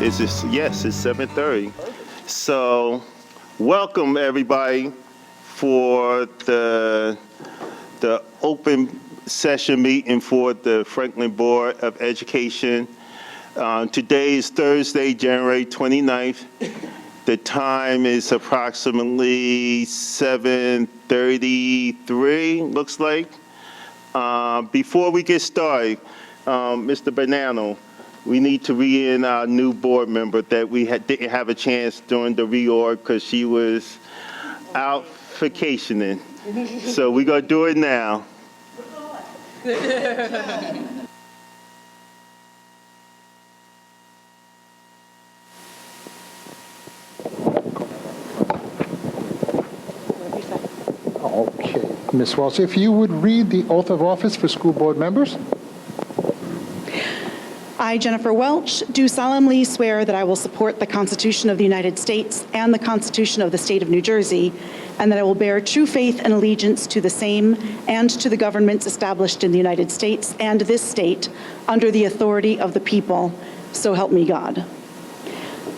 Is this, yes, it's 7:30. So, welcome everybody for the open session meeting for the Franklin Board of Education. Today is Thursday, January 29th. The time is approximately 7:33, looks like. Before we get started, Mr. Bonanno, we need to read in our new board member that we didn't have a chance during the reorg because she was out vacationing. So we're going to do it now. Okay. Ms. Welch, if you would read the oath of office for school board members. I, Jennifer Welch, do solemnly swear that I will support the Constitution of the United States and the Constitution of the State of New Jersey, and that I will bear true faith and allegiance to the same and to the governments established in the United States and this state under the authority of the people. So help me God.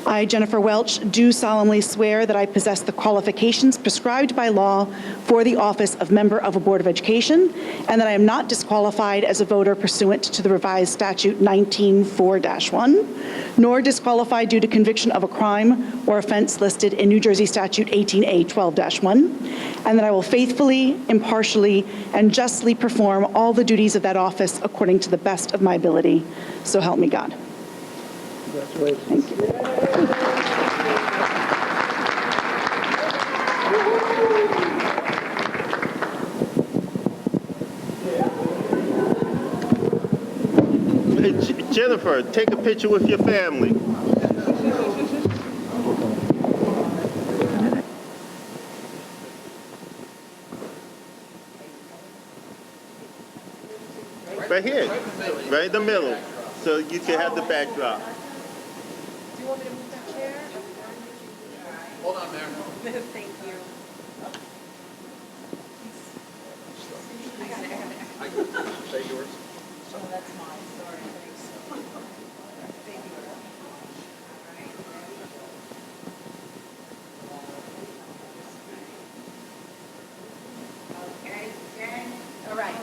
I, Jennifer Welch, do solemnly swear that I possess the qualifications prescribed by law for the office of member of a Board of Education, and that I am not disqualified as a voter pursuant to the revised statute 19-4-1, nor disqualified due to conviction of a crime or offense listed in New Jersey Statute 18A-12-1, and that I will faithfully, impartially, and justly perform all the duties of that office according to the best of my ability. So help me God. Congratulations. Thank you. Jennifer, take a picture with your family. Right here, right in the middle, so you can have the backdrop. Do you want me to move that chair? Hold on there. Thank you. I say yours. Oh, that's mine. Sorry. Thanks. Thank you. Okay, gang. All right.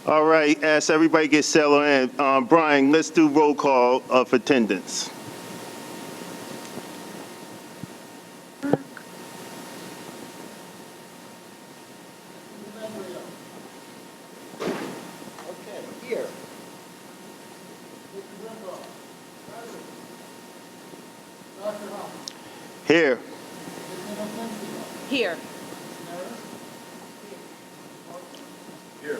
All right, as everybody gets settled in, Brian, let's do roll call of attendance. Okay, here. Here. Here. Here.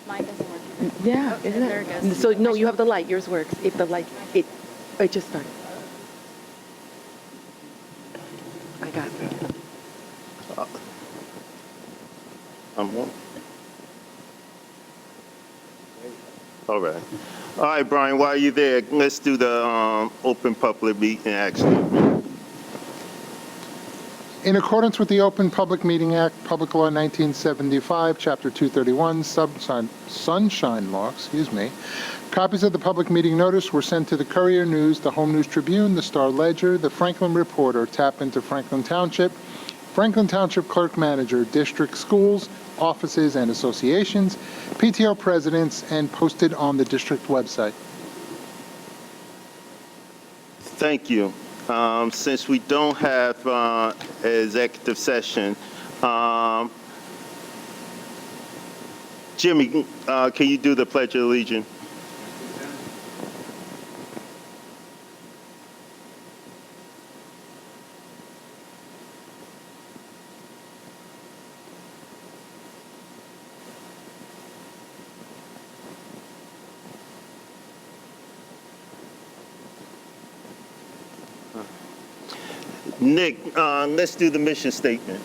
Mine doesn't work. Yeah, Okay, isn't there it? it goes. So no, you have the light. Yours works. If the light, it just started. I got it. I'm one. All right. All right, Brian, while you're there, let's do the Open Public Meeting Act statement. In accordance with the Open Public Meeting Act, Public Law 1975, Chapter 231, Sunshine Law, copies of the public meeting notice were sent to the Courier News, the Home News Tribune, the Star Ledger, the Franklin Reporter, Tap into Franklin Township Clerk Manager, District Schools, Offices and Associations, PTO Presidents, and posted on the district website. Thank you. Since we don't have executive session, Jimmy, can you do the Pledge of Allegiance? Nick, let's do the mission statement.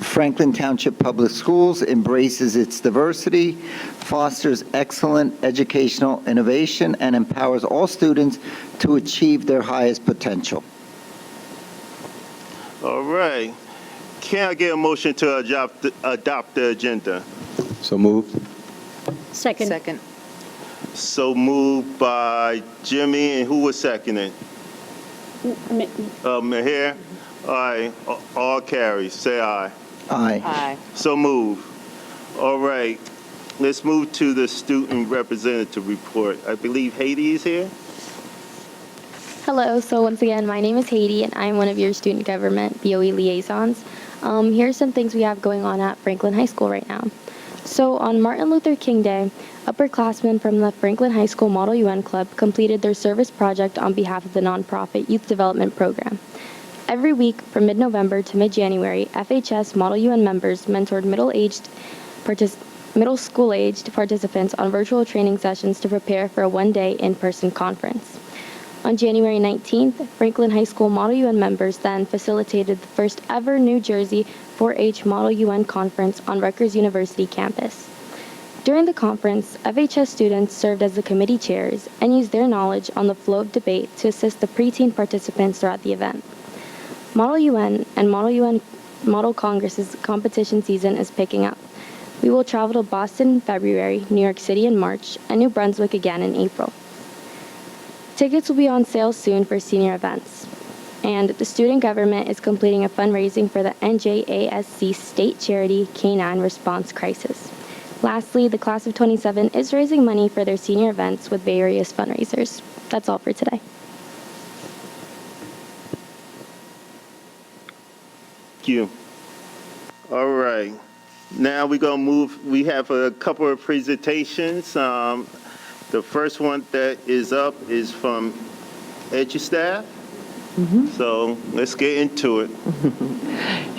Franklin Township Public Schools embraces its diversity, fosters excellent educational innovation, and empowers all students to achieve their highest potential. All right. Can I get a motion to adopt the agenda? So moved. Second. So moved by Jimmy, and who was seconding? Mahir? All right, all carries. Say aye. Aye. So move. All right, let's move to the student representative report. I believe Haiti is here. Hello, so once again, my name is Haiti, and I'm one of your student government BOE liaisons. Here's some things we have going on at Franklin High School right now. So on Martin Luther King Day, upperclassmen from the Franklin High School Model UN Club completed their service project on behalf of the nonprofit Youth Development Program. Every week from mid-November to mid-January, FHS Model UN members mentored middle school-aged participants on virtual training sessions to prepare for a one-day in-person conference. On January 19th, Franklin High School Model UN members then facilitated the first ever New Jersey 4-H Model UN conference on Rutgers University campus. During the conference, FHS students served as the committee chairs and used their knowledge on the flow of debate to assist the preteen participants throughout the event. Model UN and Model Congress's competition season is picking up. We will travel to Boston in February, New York City in March, and New Brunswick again in April. Tickets will be on sale soon for senior events. And the student government is completing a fundraising for the NJASC state charity K-9 Response Crisis. Lastly, the class of 27 is raising money for their senior events with various fundraisers. That's all for today. Thank you. All right. Now we're going to move. We have a couple of presentations. The first one that is up is from EduStaff. So let's get into it.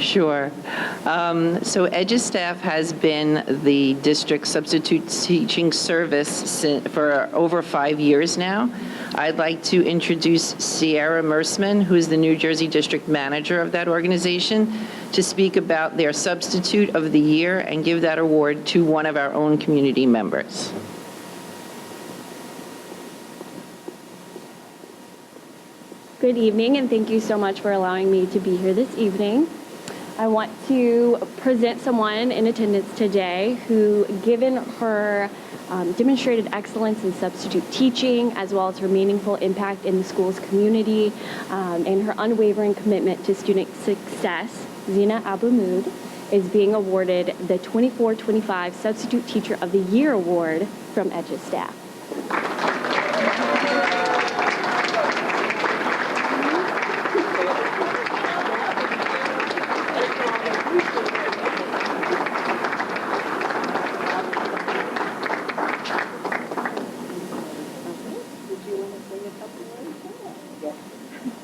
Sure. So EduStaff has been the district substitute teaching service for over 5 years now. I'd like to introduce Sierra Mersman, who is the New Jersey district manager of that organization, to speak about their substitute of the year and give that award to one of our own community members. Good evening, and thank you so much for allowing me to be here this evening. I want to present someone in attendance today who, given her demonstrated excellence in substitute teaching, as well as her meaningful impact in the school's community, and her unwavering commitment to student success, Zina Abu-Mood is being awarded the 24-25 Substitute Teacher of the Year Award from EduStaff.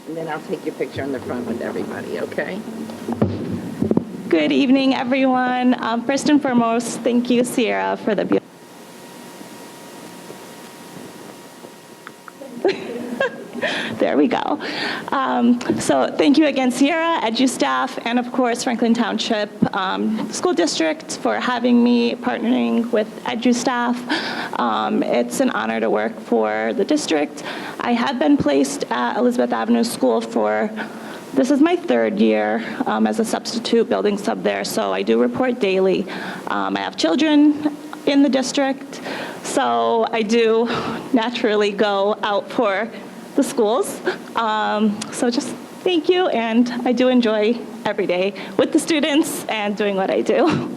And then I'll take your picture on the front with everybody, okay? Good evening, everyone. First and foremost, thank you, Sierra, for the beautiful. There we go. So thank you again, Sierra, Edu staff, and of course Franklin Township School District for having me, partnering with Edu staff. It's an honor to work for the district. I have been placed at Elizabeth Avenue School this is my third year as a substitute building sub there, so I do report daily. I have children in the district, so I do naturally go out for the schools. So just thank you, and I do enjoy every day with the students and doing what I do.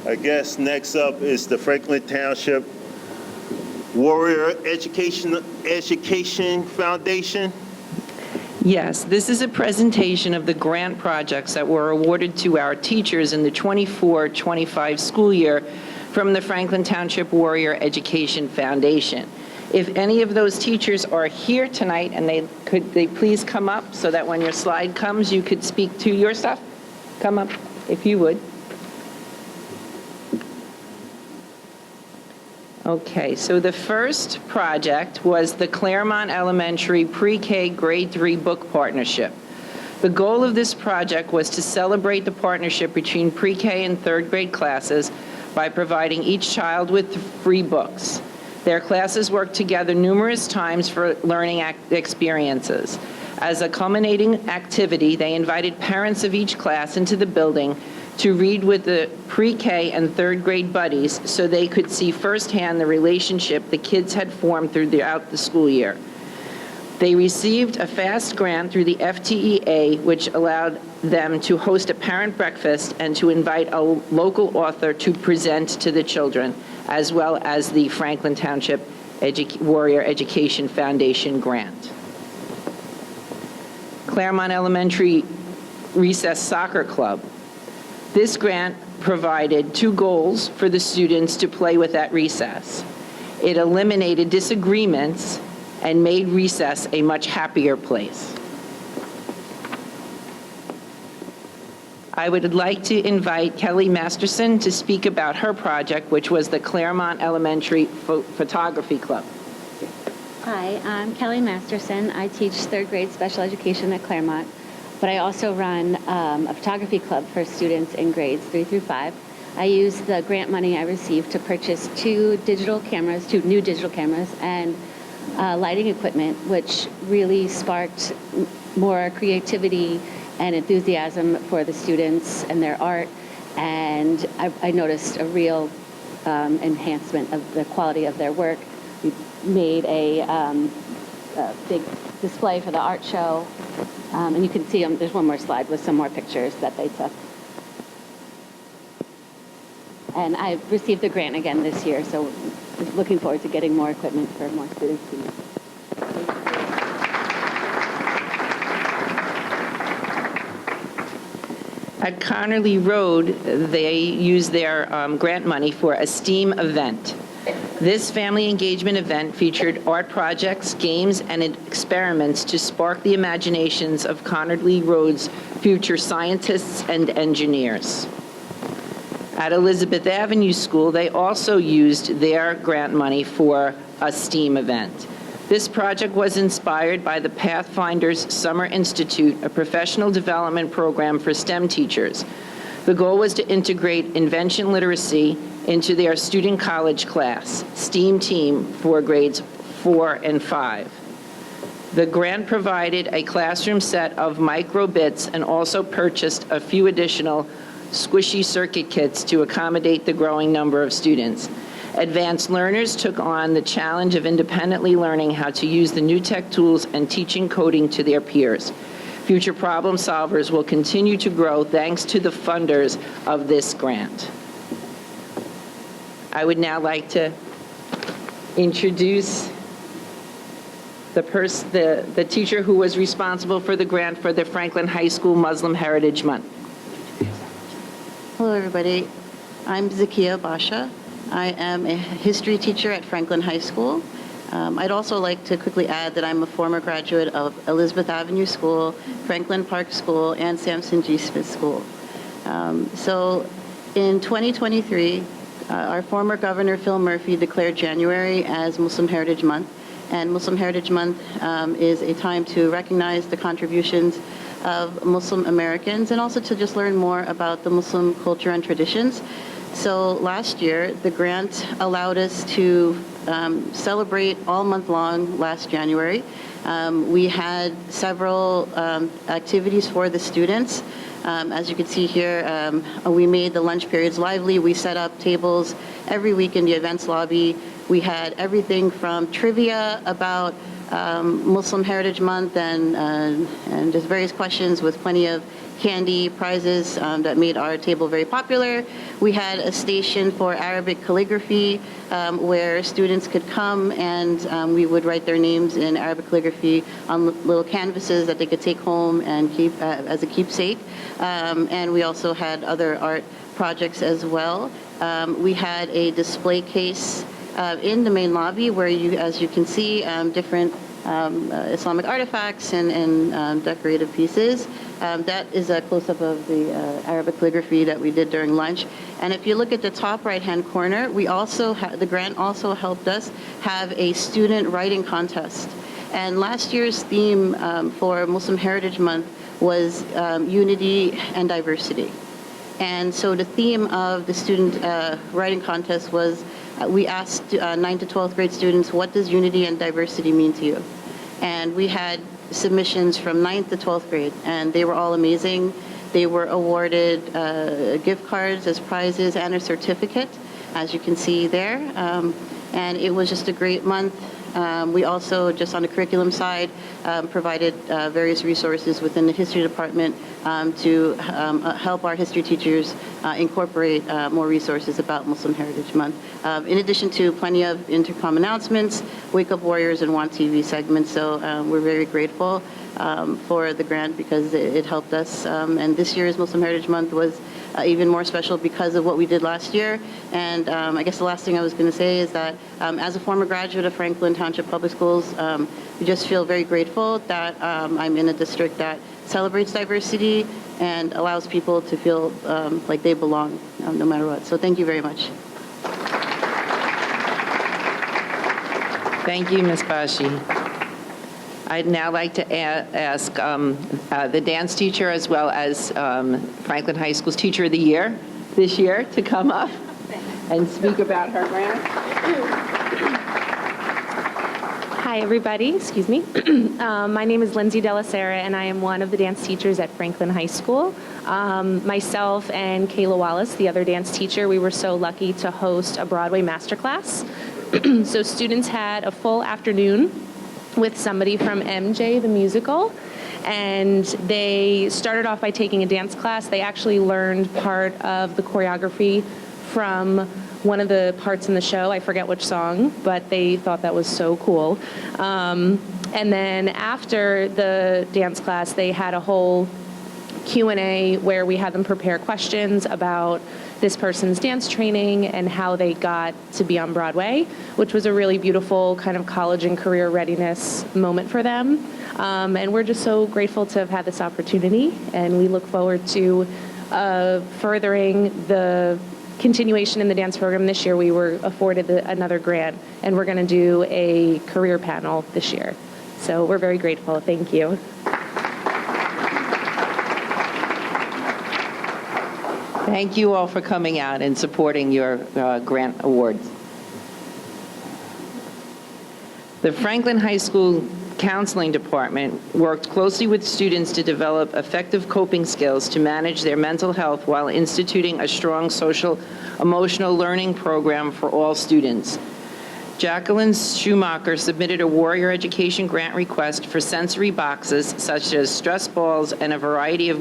I guess next up is the Franklin Township Warrior Education Foundation. Yes, this is a presentation of the grant projects that were awarded to our teachers in the 24-25 school year from the Franklin Township Warrior Education Foundation. If any of those teachers are here tonight, and could they please come up so that when your slide comes, you could speak to your stuff? Come up, if you would. Okay, so the first project was the Claremont Elementary Pre-K Grade 3 Book Partnership. The goal of this project was to celebrate the partnership between pre-K and third grade classes by providing each child with free books. Their classes worked together numerous times for learning experiences. As a culminating activity, they invited parents of each class into the building to read with the pre-K and third grade buddies so they could see firsthand the relationship the kids had formed throughout the school year. They received a FAST grant through the FTEA, which allowed them to host a parent breakfast and to invite a local author to present to the children, as well as the Franklin Township Warrior Education Foundation grant. Claremont Elementary Recess Soccer Club. This grant provided 2 goals for the students to play with at recess. It eliminated disagreements and made recess a much happier place. I would like to invite Kelly Masterson to speak about her project, which was the Claremont Elementary Photography Club. Hi, I'm Kelly Masterson. I teach third grade special education at Claremont, but I also run a photography club for students in grades 3 through 5. I use the grant money I received to purchase 2 new digital cameras, and lighting equipment, which really sparked more creativity and enthusiasm for the students and their art. And I noticed a real enhancement of the quality of their work. We made a big display for the art show. And you can see there's one more slide with some more pictures that they took. And I received the grant again this year, so looking forward to getting more equipment for more students to use. At Connerly Road, they used their grant money for a STEAM event. This family engagement event featured art projects, games, and experiments to spark the imaginations of Connerly Road's future scientists and engineers. At Elizabeth Avenue School, they also used their grant money for a STEAM event. This project was inspired by the Pathfinders Summer Institute, a professional development program for STEM teachers. The goal was to integrate invention literacy into their student college class, STEAM team, for grades 4 and 5. The grant provided a classroom set of microbits and also purchased a few additional squishy circuit kits to accommodate the growing number of students. Advanced learners took on the challenge of independently learning how to use the new tech tools and teaching coding to their peers. Future problem solvers will continue to grow thanks to the funders of this grant. I would now like to introduce the teacher who was responsible for the grant for the Franklin High School Muslim Heritage Month. Hello, everybody. I'm Zakia Basha. I am a history teacher at Franklin High School. I'd also like to quickly add that I'm a former graduate of Elizabeth Avenue School, Franklin Park School, and Sampson G. Smith School. So in 2023, our former Governor Phil Murphy declared January as Muslim Heritage Month. And Muslim Heritage Month is a time to recognize the contributions of Muslim Americans and also to just learn more about the Muslim culture and traditions. So last year, the grant allowed us to celebrate all month long last January. We had several activities for the students. As you can see here, we made the lunch periods lively. We set up tables every week in the events lobby. We had everything from trivia about Muslim Heritage Month and just various questions with plenty of candy prizes that made our table very popular. We had a station for Arabic calligraphy where students could come and we would write their names in Arabic calligraphy on little canvases that they could take home and keep as a keepsake. And we also had other art projects as well. We had a display case in the main lobby where you, as you can see, different Islamic artifacts and decorative pieces. That is a close-up of the Arabic calligraphy that we did during lunch. And if you look at the top right-hand corner, we also the grant also helped us have a student writing contest. And last year's theme for Muslim Heritage Month was unity and diversity. And so the theme of the student writing contest was we asked 9th to 12th grade students, what does unity and diversity mean to you? And we had submissions from 9th to 12th grade, and they were all amazing. They were awarded gift cards as prizes and a certificate, as you can see there. And it was just a great month. We also, just on the curriculum side, provided various resources within the history department to help our history teachers incorporate more resources about Muslim Heritage Month. In addition to plenty of intercom announcements, Wake Up Warriors and Want TV segments. So we're very grateful for the grant because it helped us. And this year's Muslim Heritage Month was even more special because of what we did last year. And I guess the last thing I was going to say is that as a former graduate of Franklin Township Public Schools, we just feel very grateful that I'm in a district that celebrates diversity and allows people to feel like they belong no matter what. So thank you very much. Thank you, Ms. Bashi. I'd now like to ask the dance teacher as well as Franklin High School's Teacher of the Year this year to come up and speak about her grant. Hi, everybody. Excuse me. My name is Lindsay Delasera, and I am one of the dance teachers at Franklin High School. Myself and Kayla Wallace, the other dance teacher, we were so lucky to host a Broadway masterclass. So students had a full afternoon with somebody from MJ the musical, and they started off by taking a dance class. They actually learned part of the choreography from one of the parts in the show. I forget which song, but they thought that was so cool. And then after the dance class, they had a whole Q&A where we had them prepare questions about this person's dance training and how they got to be on Broadway, which was a really beautiful kind of college and career readiness moment for them. And we're just so grateful to have had this opportunity, and we look forward to furthering the continuation in the dance program. This year we were afforded another grant, and we're going to do a career panel this year. So we're very grateful. Thank you. Thank you all for coming out and supporting your grant awards. The Franklin High School Counseling Department worked closely with students to develop effective coping skills to manage their mental health while instituting a strong social emotional learning program for all students. Jacqueline Schumacher submitted a Warrior Education grant request for sensory boxes such as stress balls and a variety of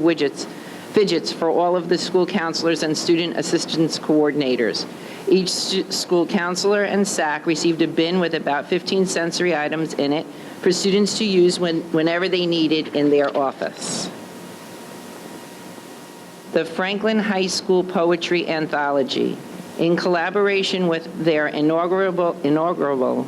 fidgets for all of the school counselors and student assistance coordinators. Each school counselor and SAC received a bin with about 15 sensory items in it for students to use whenever they needed in their office. The Franklin High School Poetry Anthology, in collaboration with their inaugural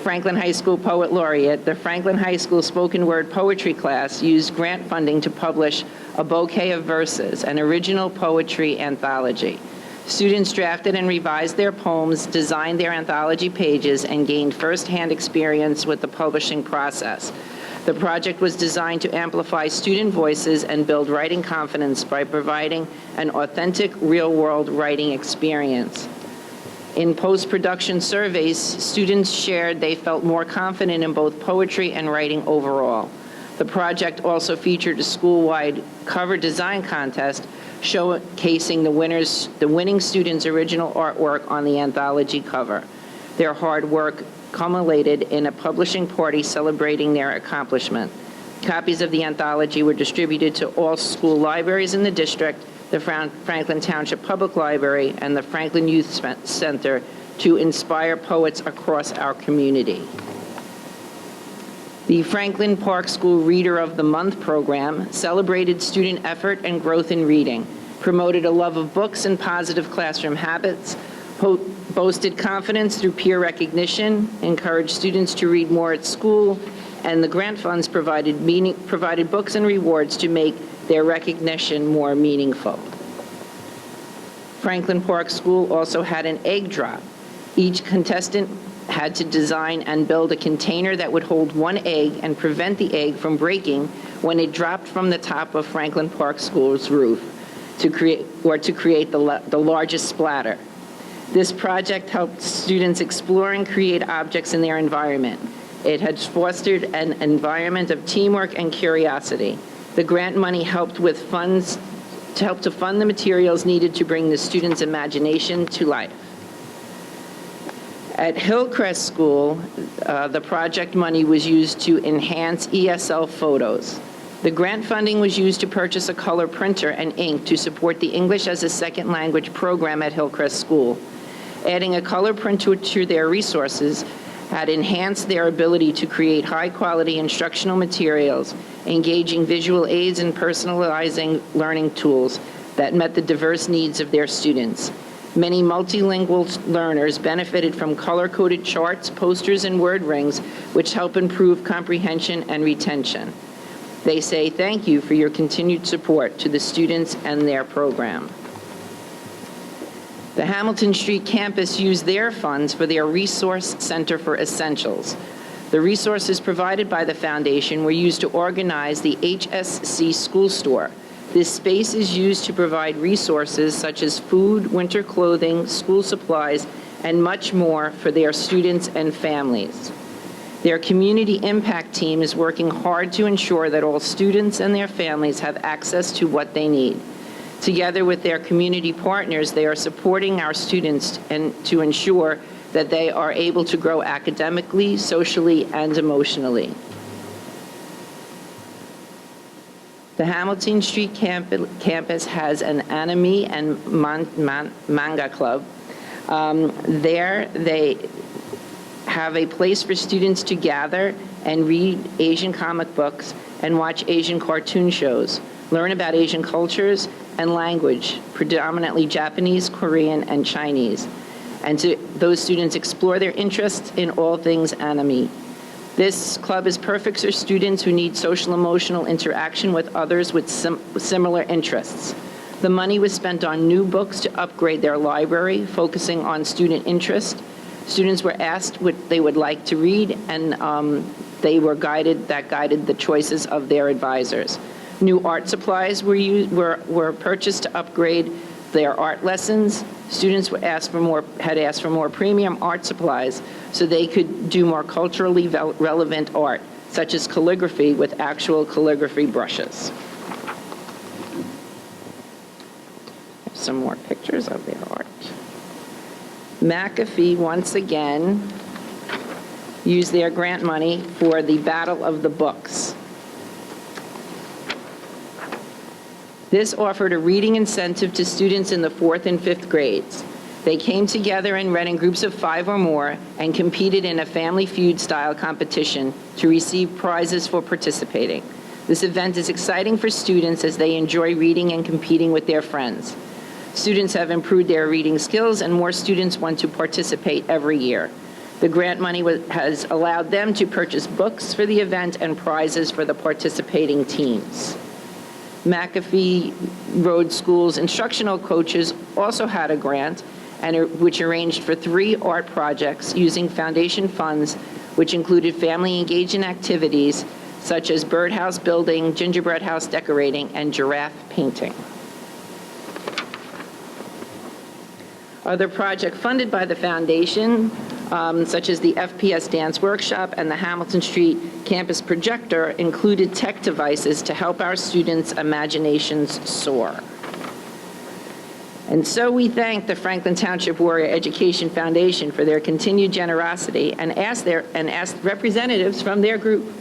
Franklin High School Poet Laureate, the Franklin High School Spoken Word Poetry class used grant funding to publish A Bouquet of Verses, an original poetry anthology. Students drafted and revised their poems, designed their anthology pages, and gained first-hand experience with the publishing process. The project was designed to amplify student voices and build writing confidence by providing an authentic, real-world writing experience. In post-production surveys, students shared they felt more confident in both poetry and writing overall. The project also featured a school-wide cover design contest showcasing the winning students' original artwork on the anthology cover. Their hard work culminated in a publishing party celebrating their accomplishment. Copies of the anthology were distributed to all school libraries in the district, the Franklin Township Public Library, and the Franklin Youth Center to inspire poets across our community. The Franklin Park School Reader of the Month program celebrated student effort and growth in reading, promoted a love of books and positive classroom habits, boasted confidence through peer recognition, encouraged students to read more at school, and the grant funds provided books and rewards to make their recognition more meaningful. Franklin Park School also had an egg drop. Each contestant had to design and build a container that would hold one egg and prevent the egg from breaking when it dropped from the top of Franklin Park School's roof to create the largest splatter. This project helped students explore and create objects in their environment. It has fostered an environment of teamwork and curiosity. The grant money helped to fund the materials needed to bring the students' imagination to life. At Hillcrest School, the project money was used to enhance ESL photos. The grant funding was used to purchase a color printer and ink to support the English as a Second Language program at Hillcrest School. Adding a color printer to their resources had enhanced their ability to create high-quality instructional materials, engaging visual aids and personalizing learning tools that met the diverse needs of their students. Many multilingual learners benefited from color-coded charts, posters, and word rings, which help improve comprehension and retention. They say thank you for your continued support to the students and their program. The Hamilton Street campus used their funds for their Resource Center for Essentials. The resources provided by the foundation were used to organize the HSC school store. This space is used to provide resources such as food, winter clothing, school supplies, and much more for their students and families. Their community impact team is working hard to ensure that all students and their families have access to what they need. Together with their community partners, they are supporting our students and to ensure that they are able to grow academically, socially, and emotionally. The Hamilton Street campus has an anime and manga club. There they have a place for students to gather and read Asian comic books and watch Asian cartoon shows, learn about Asian cultures and language, predominantly Japanese, Korean, and Chinese, and those students explore their interests in all things anime. This club is perfect for students who need social-emotional interaction with others with similar interests. The money was spent on new books to upgrade their library, focusing on student interest. Students were asked what they would like to read, and that guided the choices of their advisors. New art supplies were purchased to upgrade their art lessons. Students had asked for more premium art supplies so they could do more culturally relevant art, such as calligraphy with actual calligraphy brushes. Some more pictures of their art. McAfee, once again, used their grant money for the Battle of the Books. This offered a reading incentive to students in the 4th and 5th grades. They came together and read in groups of 5 or more and competed in a Family Feud-style competition to receive prizes for participating. This event is exciting for students as they enjoy reading and competing with their friends. Students have improved their reading skills, and more students want to participate every year. The grant money has allowed them to purchase books for the event and prizes for the participating teams. McAfee Road School's instructional coaches also had a grant, which arranged for 3 art projects using foundation funds, which included family-engaging activities such as birdhouse building, gingerbread house decorating, and giraffe painting. Other projects funded by the foundation, such as the FPS Dance Workshop and the Hamilton Street Campus Projector, included tech devices to help our students' imaginations soar. And so we thank the Franklin Township Warrior Education Foundation for their continued generosity and ask representatives from their group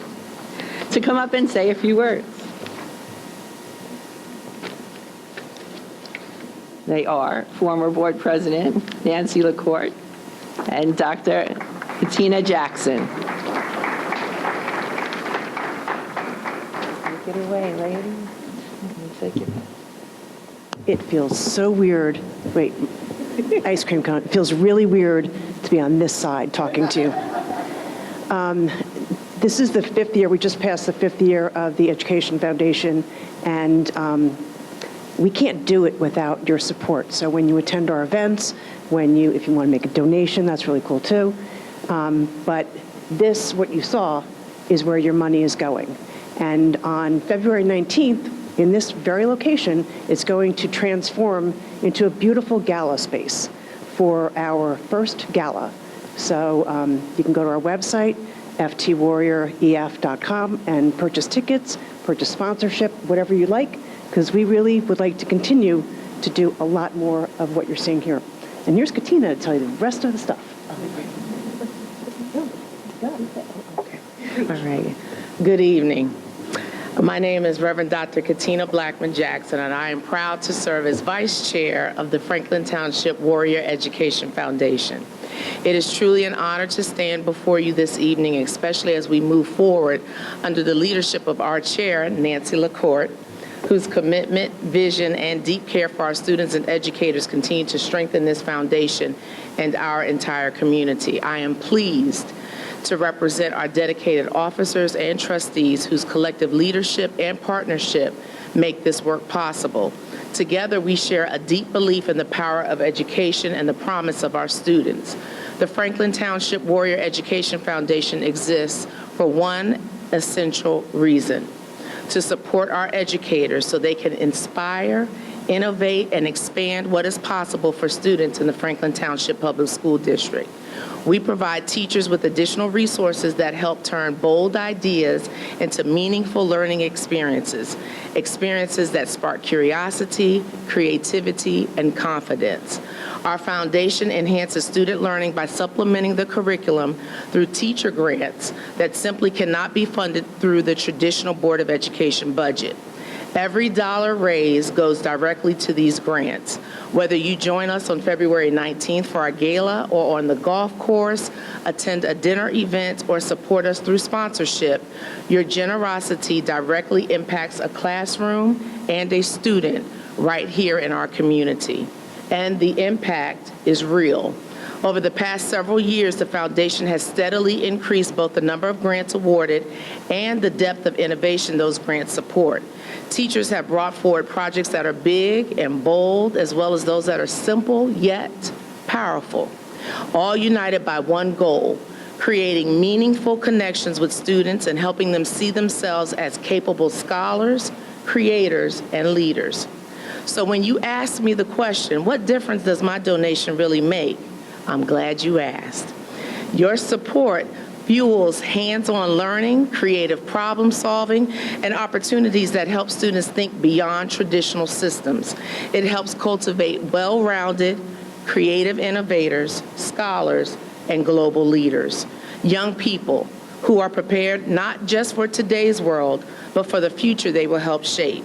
to come up and say a few words. They are former board president Nancy LaCourte and Dr. Katina Jackson. Take it away, lady. Take it. It feels so weird. Wait, ice cream cone. It feels really weird to be on this side talking to you. This is the 5th year. We just passed the 5th year of the Education Foundation, and we can't do it without your support. So when you attend our events, if you want to make a donation, that's really cool too. But this, what you saw, is where your money is going. And on February 19th, in this very location, it's going to transform into a beautiful gala space for our first gala. So you can go to our website, ftwarrioref.com, and purchase tickets, purchase sponsorship, whatever you like, because we really would like to continue to do a lot more of what you're seeing here. And here's Katina to tell you the rest of the stuff. Okay. All right. Good evening. My name is Reverend Dr. Katina Blackman Jackson, and I am proud to serve as Vice Chair of the Franklin Township Warrior Education Foundation. It is truly an honor to stand before you this evening, especially as we move forward under the leadership of our Chair, Nancy LaCourte, whose commitment, vision, and deep care for our students and educators continue to strengthen this foundation and our entire community. I am pleased to represent our dedicated officers and trustees whose collective leadership and partnership make this work possible. Together, we share a deep belief in the power of education and the promise of our students. The Franklin Township Warrior Education Foundation exists for one essential reason: to support our educators so they can inspire, innovate, and expand what is possible for students in the Franklin Township Public School District. We provide teachers with additional resources that help turn bold ideas into meaningful learning experiences that spark curiosity, creativity, and confidence. Our foundation enhances student learning by supplementing the curriculum through teacher grants that simply cannot be funded through the traditional Board of Education budget. Every dollar raised goes directly to these grants. Whether you join us on February 19th for our gala or on the golf course, attend a dinner event, or support us through sponsorship, your generosity directly impacts a classroom and a student right here in our community. And the impact is real. Over the past several years, the foundation has steadily increased both the number of grants awarded and the depth of innovation those grants support. Teachers have brought forward projects that are big and bold, as well as those that are simple yet powerful, all united by one goal: creating meaningful connections with students and helping them see themselves as capable scholars, creators, and leaders. So when you ask me the question, what difference does my donation really make? I'm glad you asked. Your support fuels hands-on learning, creative problem solving, and opportunities that help students think beyond traditional systems. It helps cultivate well-rounded, creative innovators, scholars, and global leaders. Young people who are prepared not just for today's world, but for the future they will help shape.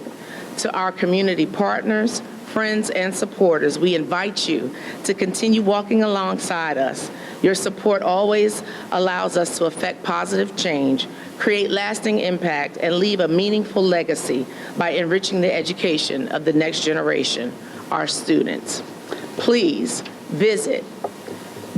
To our community partners, friends, and supporters, we invite you to continue walking alongside us. Your support always allows us to affect positive change, create lasting impact, and leave a meaningful legacy by enriching the education of the next generation, our students. Please visit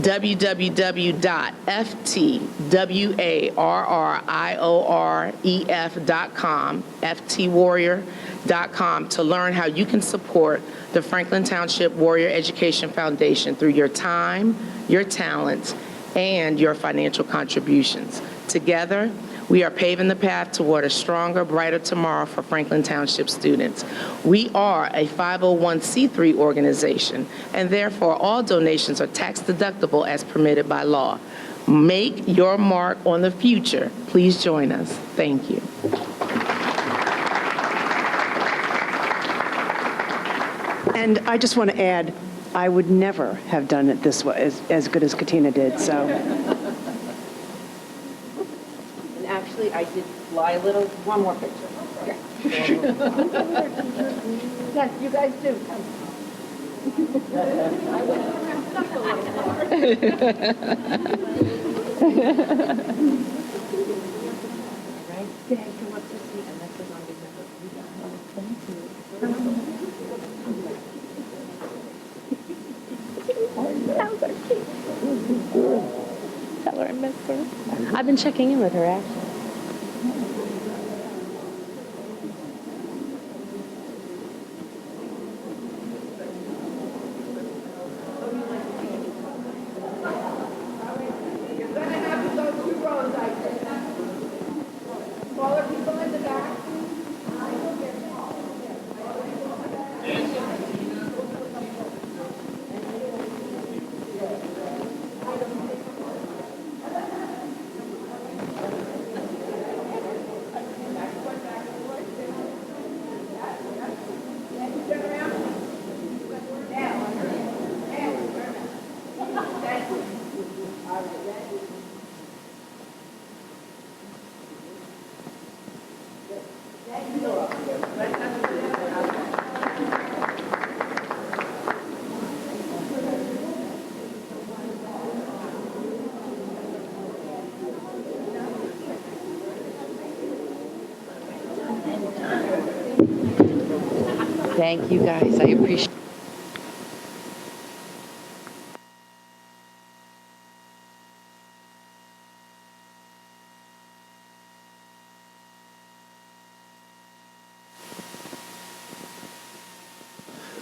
www.ftwarrioref.com, ftwarrior.com, to learn how you can support the Franklin Township Warrior Education Foundation through your time, your talents, and your financial contributions. Together, we are paving the path toward a stronger, brighter tomorrow for Franklin Township students. We are a 501c3 organization, and therefore all donations are tax deductible as permitted by law. Make your mark on the future. Please join us. Thank you. And I just want to add, I would never have done it this way, as good as Katina did, so. And actually, I did lie a little. One more picture. Okay. Yes, you guys do. Come. Tell her I miss her. I've been checking in with her, actually. Thank you, guys. I appreciate it.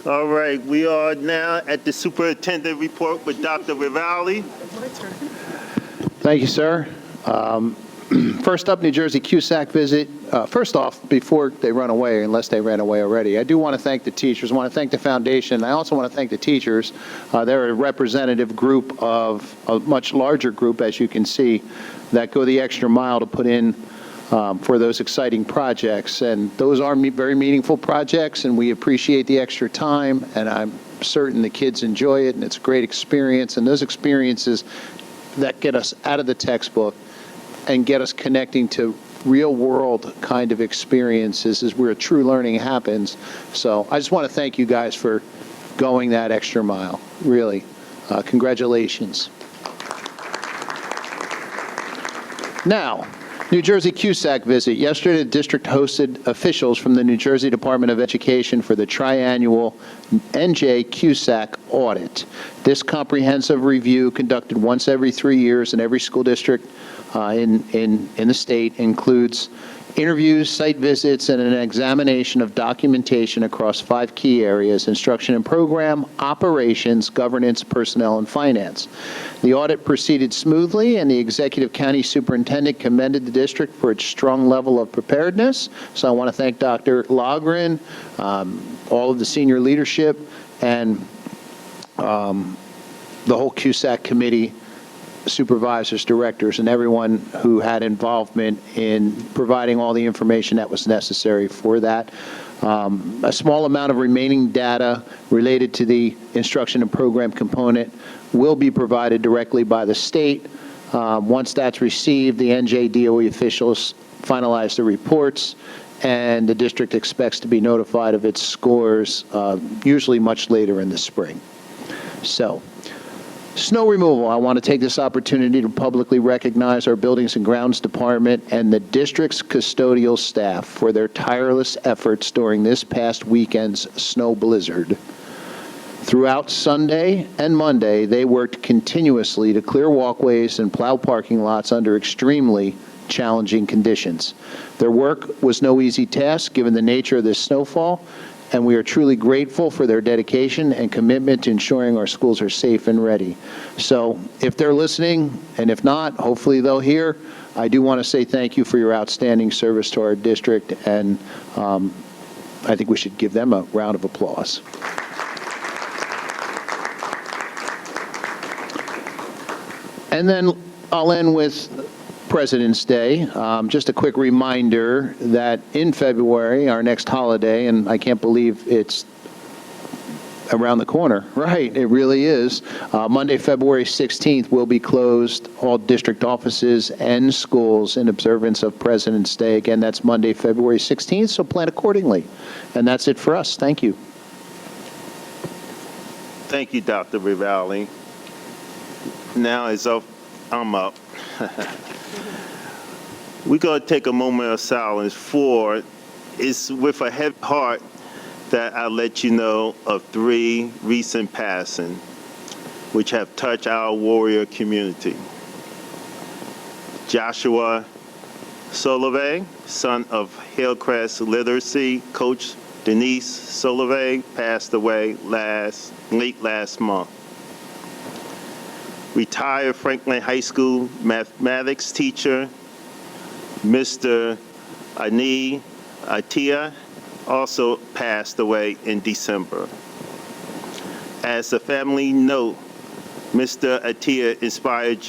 All right, we are now at the superintendent report with Dr. Rivalli. Thank you, sir. First up, New Jersey CUSAC visit. First off, before they run away, unless they ran away already, I do want to thank the teachers, I want to thank the foundation. I also want to thank the teachers. They're a representative group of a much larger group, as you can see, that go the extra mile to put in for those exciting projects. And those are very meaningful projects, and we appreciate the extra time, and I'm certain the kids enjoy it, and it's a great experience. And those experiences that get us out of the textbook and get us connecting to real-world kind of experiences is where true learning happens. So I just want to thank you guys for going that extra mile, really. Congratulations. Now, New Jersey CUSAC visit. Yesterday, the district hosted officials from the New Jersey Department of Education for the triannual NJ CUSAC audit. This comprehensive review, conducted once every 3 years in every school district in the state, includes interviews, site visits, and an examination of documentation across 5 key areas: instruction and program, operations, governance, personnel, and finance. The audit proceeded smoothly, and the Executive County Superintendent commended the district for its strong level of preparedness. So I want to thank Dr. Logren, all of the senior leadership, and the whole CUSAC committee, supervisors, directors, and everyone who had involvement in providing all the information that was necessary for that. A small amount of remaining data related to the instruction and program component will be provided directly by the state. Once that's received, the NJDOE officials finalize the reports, and the district expects to be notified of its scores usually much later in the spring. So, snow removal. I want to take this opportunity to publicly recognize our Buildings and Grounds Department and the district's custodial staff for their tireless efforts during this past weekend's snow blizzard. Throughout Sunday and Monday, they worked continuously to clear walkways and plow parking lots under extremely challenging conditions. Their work was no easy task given the nature of this snowfall, and we are truly grateful for their dedication and commitment to ensuring our schools are safe and ready. So if they're listening, and if not, hopefully they'll hear, I do want to say thank you for your outstanding service to our district, and I think we should give them a round of applause. And then I'll end with President's Day. Just a quick reminder that in February, our next holiday, and I can't believe it's around the corner. Right, it really is. Monday, February 16th, will be closed, all district offices and schools, in observance of President's Day. Again, that's Monday, February 16th, so plan accordingly. And that's it for us. Thank you. Thank you, Dr. Rivalli. Now I'm up. We're going to take a moment of silence for, it's with a heavy heart that I let you know of 3 recent passing, which have touched our warrior community. Joshua Solovey, son of Hillcrest Literacy coach Denise Solovey, passed away late last month. Retired Franklin High School mathematics teacher, Mr. Ani Atia, also passed away in December. As a family note, Mr. Atia inspired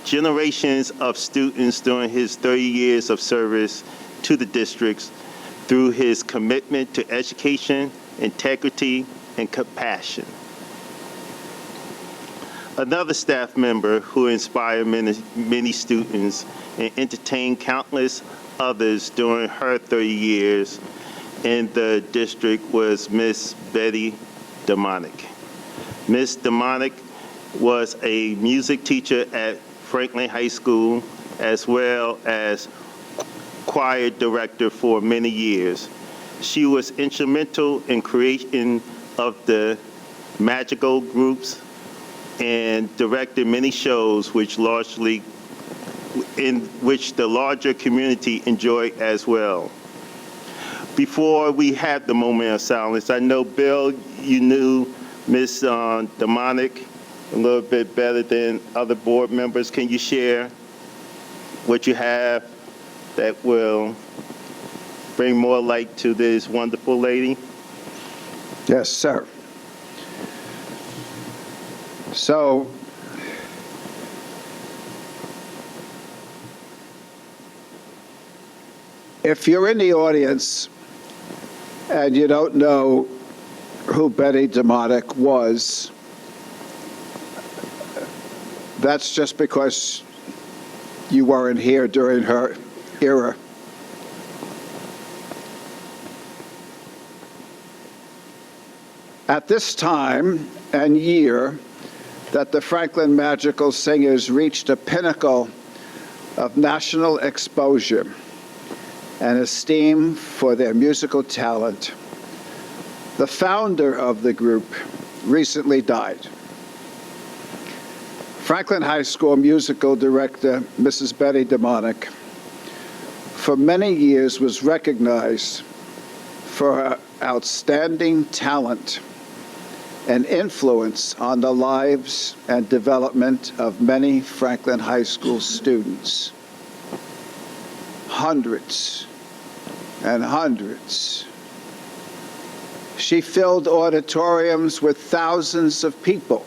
generations of students during his 30 years of service to the districts through his commitment to education, integrity, and compassion. Another staff member who inspired many students and entertained countless others during her 30 years in the district was Miss Betty Demonic. Miss Demonic was a music teacher at Franklin High School, as well as choir director for many years. She was instrumental in creation of the magical groups and directed many shows in which the larger community enjoyed as well. Before we had the moment of silence, I know, Bill, you knew Ms. Demonic a little bit better than other board members. Can you share what you have that will bring more light to this wonderful lady? Yes, sir. So, if you're in the audience and you don't know who Betty Demonic was, that's just because you weren't here during her era. At this time and year that the Franklin Magical Singers reached a pinnacle of national exposure and esteem for their musical talent, the founder of the group recently died. Franklin High School musical director, Mrs. Betty Demonic, for many years was recognized for her outstanding talent and influence on the lives and development of many Franklin High School students. Hundreds and hundreds. She filled auditoriums with thousands of people,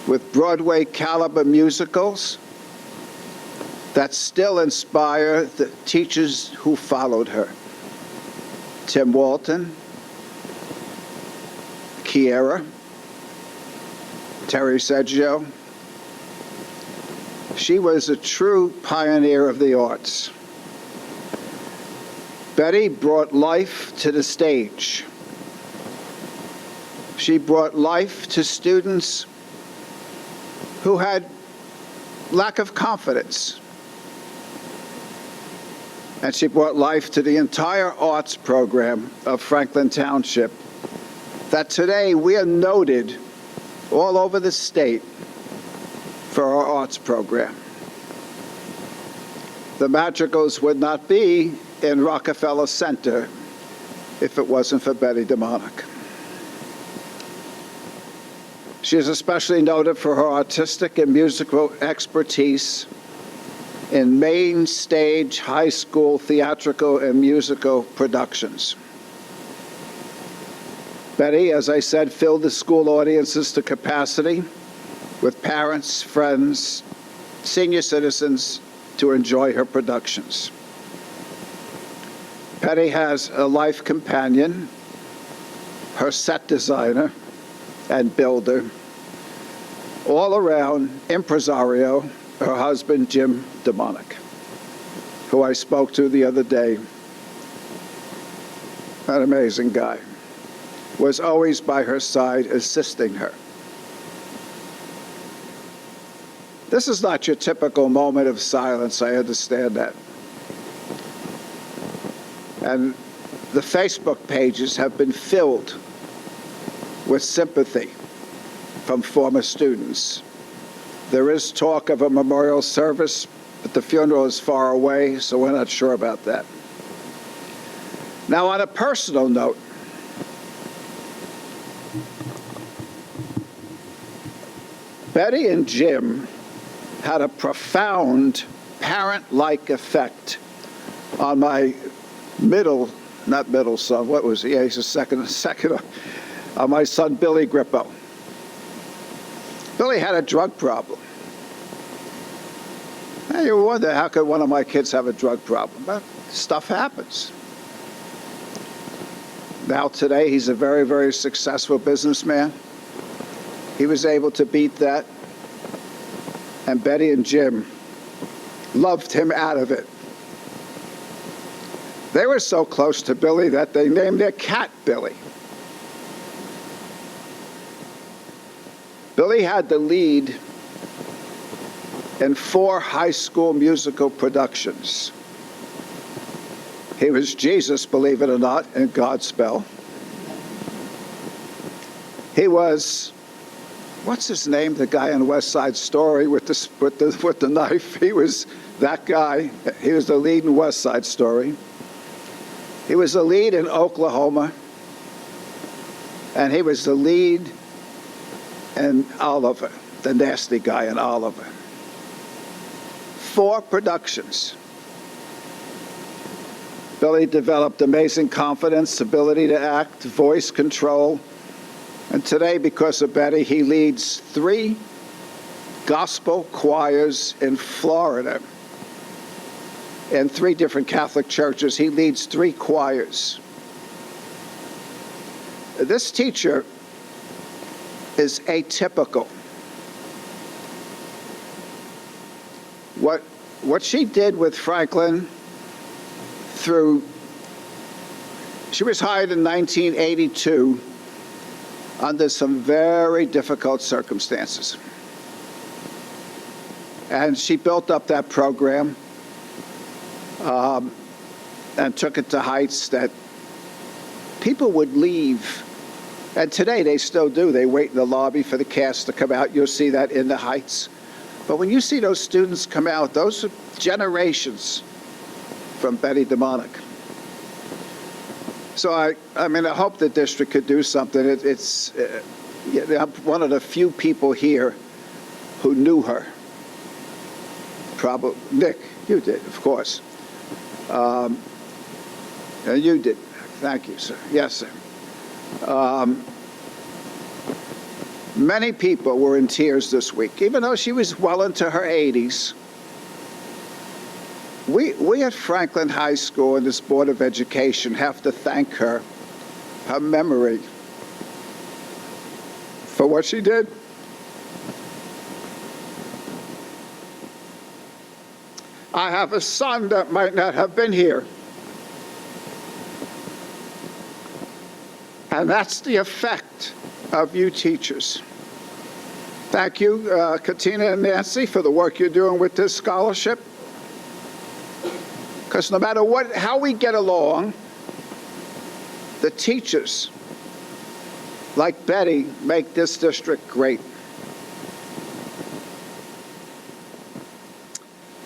with Broadway caliber musicals that still inspire the teachers who followed her. Tim Walton, Kiera, Terry Seggio. She was a true pioneer of the arts. Betty brought life to the stage. She brought life to students who had lack of confidence. And she brought life to the entire arts program of Franklin Township, that today we are noted all over the state for our arts program. The Madrigals would not be in Rockefeller Center if it wasn't for Betty DeMonick. She is especially noted for her artistic and musical expertise in main stage high school theatrical and musical productions. Betty, as I said, filled the school audiences to capacity with parents, friends, senior citizens to enjoy her productions. Betty has a life companion, her set designer and builder, all around impresario, her husband, Jim DeMonick, who I spoke to the other day. An amazing guy. Was always by her side, assisting her. This is not your typical moment of silence, I understand that. And the Facebook pages have been filled with sympathy from former students. There is talk of a memorial service, but the funeral is far away, so we're not sure about that. Now, on a personal note, Betty and Jim had a profound parent-like effect on my not middle son, what was he? Yeah, he's a second, on my son, Billy Grippo. Billy had a drug problem. And you wonder, how could one of my kids have a drug problem? But stuff happens. Now today, he's a very, very successful businessman. He was able to beat that. And Betty and Jim loved him out of it. They were so close to Billy that they named their cat Billy. Billy had the lead in 4 high school musical productions. He was Jesus, believe it or not, in Godspell. He was, what's his name? The guy in West Side Story with the knife. He was that guy. He was the lead in West Side Story. He was the lead in Oklahoma. And he was the lead in Oliver, the nasty guy in Oliver. 4 productions. Billy developed amazing confidence, ability to act, voice control. And today, because of Betty, he leads 3 gospel choirs in Florida. In 3 different Catholic churches, he leads 3 choirs. This teacher is atypical. What she did with Franklin she was hired in 1982 under some very difficult circumstances. And she built up that program and took it to heights that people would leave. And today they still do. They wait in the lobby for the cast to come out. You'll see that in the Heights. But when you see those students come out, those are generations from Betty DeMonic. So I hope the district could do something. I'm one of the few people here who knew her. Probably, Nick, you did, of course. And you did. Thank you, sir. Yes, sir. Many people were in tears this week, even though she was well into her 80s. We at Franklin High School and this Board of Education have to thank her memory, for what she did. I have a son that might not have been here. And that's the effect of you teachers. Thank you, Katina and Nancy, for the work you're doing with this scholarship. Because no matter how we get along, the teachers, like Betty, make this district great.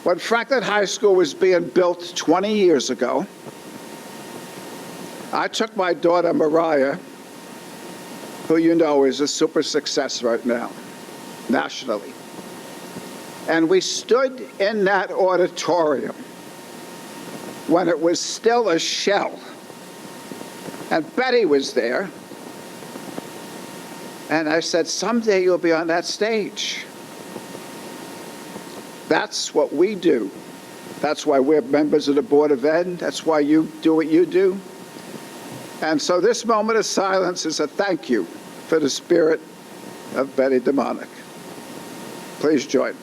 When Franklin High School was being built 20 years ago, I took my daughter, Mariah, who you know is a super success right now, nationally. And we stood in that auditorium when it was still a shell. And Betty was there. And I said, someday you'll be on that stage. That's what we do. That's why we're members of the Board of Ed. That's why you do what you do. And so this moment of silence is a thank you for the spirit of Betty DeMonic. Please join me.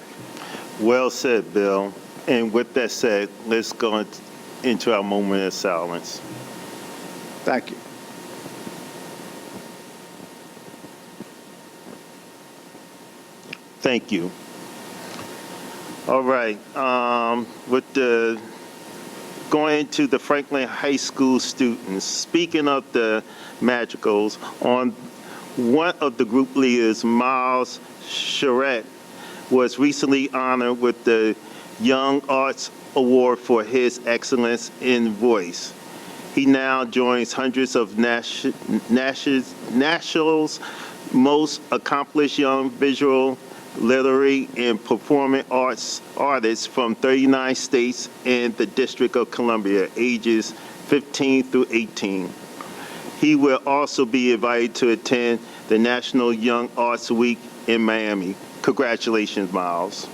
Well said, Bill. And with that said, let's go into our moment of silence. Thank you. Thank you. All right. With the going into the Franklin High School students, speaking of the Magicals, on one of the group leaders, Miles Charette, was recently honored with the Young Arts Award for his excellence in voice. He now joins hundreds of national's most accomplished young visual, literary, and performing arts artists from 39 states and the District of Columbia, ages 15 through 18. He will also be invited to attend the National Young Arts Week in Miami. Congratulations, Miles.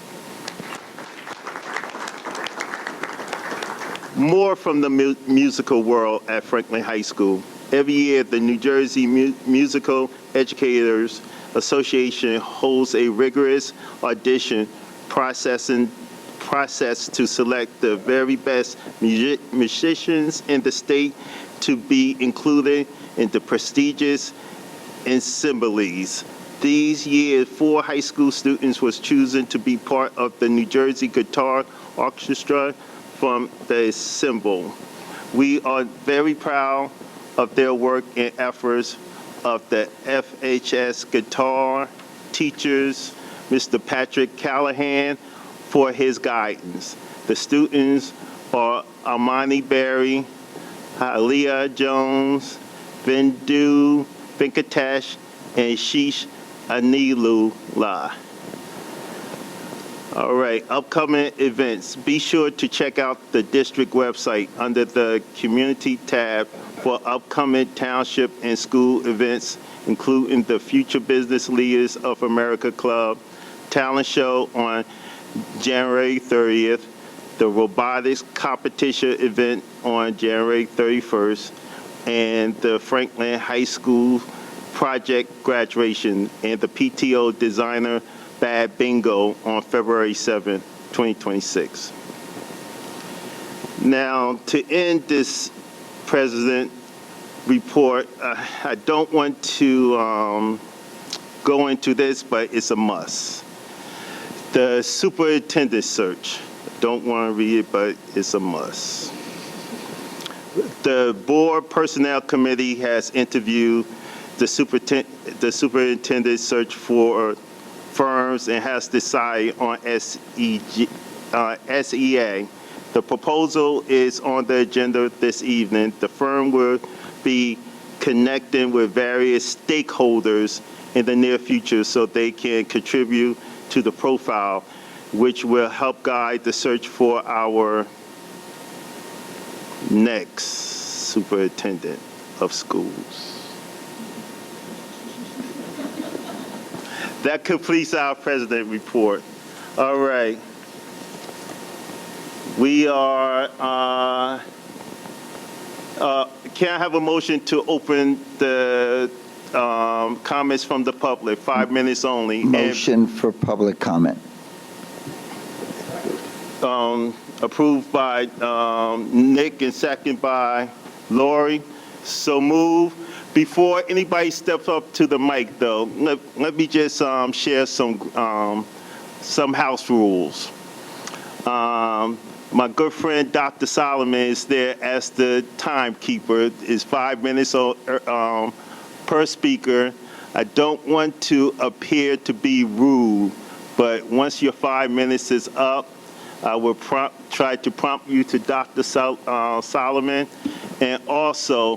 More from the musical world at Franklin High School. Every year, the New Jersey Musical Educators Association holds a rigorous audition process to select the very best musicians in the state to be included in the prestigious assemblies. These years, 4 high school students was chosen to be part of the New Jersey Guitar Orchestra from the ensemble. We are very proud of their work and efforts of the FHS guitar teachers, Mr. Patrick Callahan, for his guidance. The students are Armani Berry, Aaliyah Jones, Vindu Venkatesh, and Sheesh Anilula. All right, upcoming events. Be sure to check out the district website under the Community tab for upcoming township and school events, including the Future Business Leaders of America Club, talent show on January 30th, the robotics competition event on January 31st, and the Franklin High School project graduation and the PTO designer Bad Bingo on February 7th, 2026. Now, to end this President report, I don't want to go into this, but it's a must. The superintendent search. Don't want to read it, but it's a must. The Board Personnel Committee has interviewed the superintendent search for firms and has decided on SEA. The The proposal is on the agenda this evening. The firm will be connecting with various stakeholders in the near future so they can contribute to the profile, which will help guide the search for our next superintendent of schools. That completes our president report. All right. We are, can I have a motion to open the comments from the public, 5 minutes only? Motion for public comment. Approved by Nick and second by Lori. So move. Before anybody steps up to the mic, though, let me just share some house rules. My good friend Dr. Solomon is there as the timekeeper. It's 5 minutes per speaker. I don't want to appear to be rude, but once your 5 minutes is up, I will try to prompt you to Dr. Solomon. And also,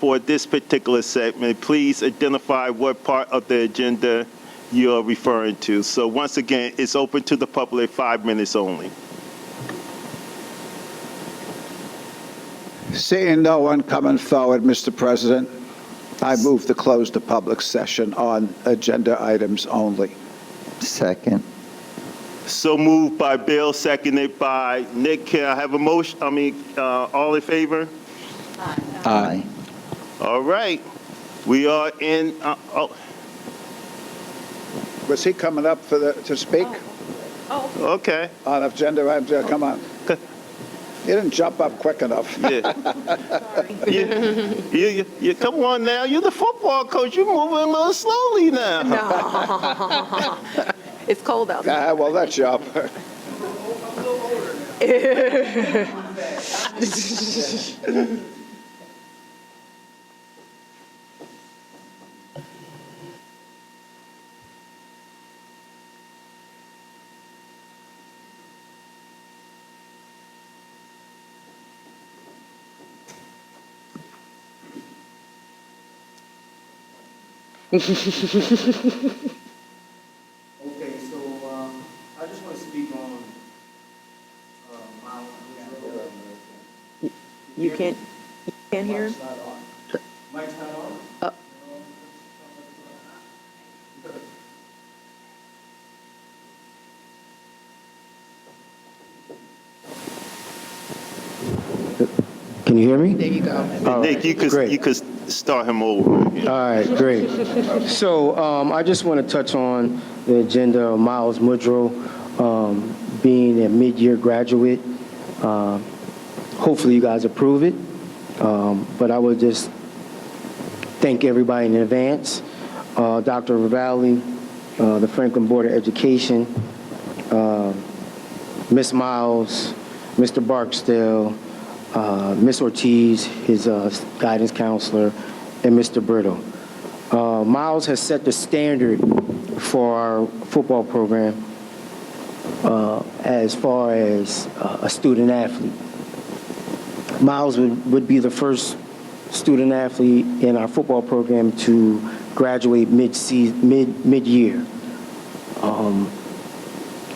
for this particular segment, please identify what part of the agenda you're referring to. So once again, it's open to the public, 5 minutes only. Seeing no one coming forward, Mr. President, I move to close the public session on agenda items only. Second. So moved by Bill, seconded by Nick. Can I have a motion? All in favor? Aye. All right. We are in. Was he coming up to speak? Oh. Okay. On agenda items? Come on. You didn't jump up quick enough. Yeah. you come on now. You're the football coach. You're moving a little slowly now. No. It's cold out there. Well, that's your Okay, so I just want to speak on Miles. You can't hear him? Mike's not on? Can you hear me? There you go. Nick, you could start him over again. All right, great. So I just want to touch on the agenda of Miles Woodrow being a mid-year graduate. Hopefully you guys approve it. But I would just thank everybody in advance. Dr. Ravalli, the Franklin Board of Education, Ms. Miles, Mr. Barksdale, Ms. Ortiz, his guidance counselor, and Mr. Brito. Miles has set the standard for our football program as far as a student athlete. Miles would be the first student athlete in our football program to graduate mid-year.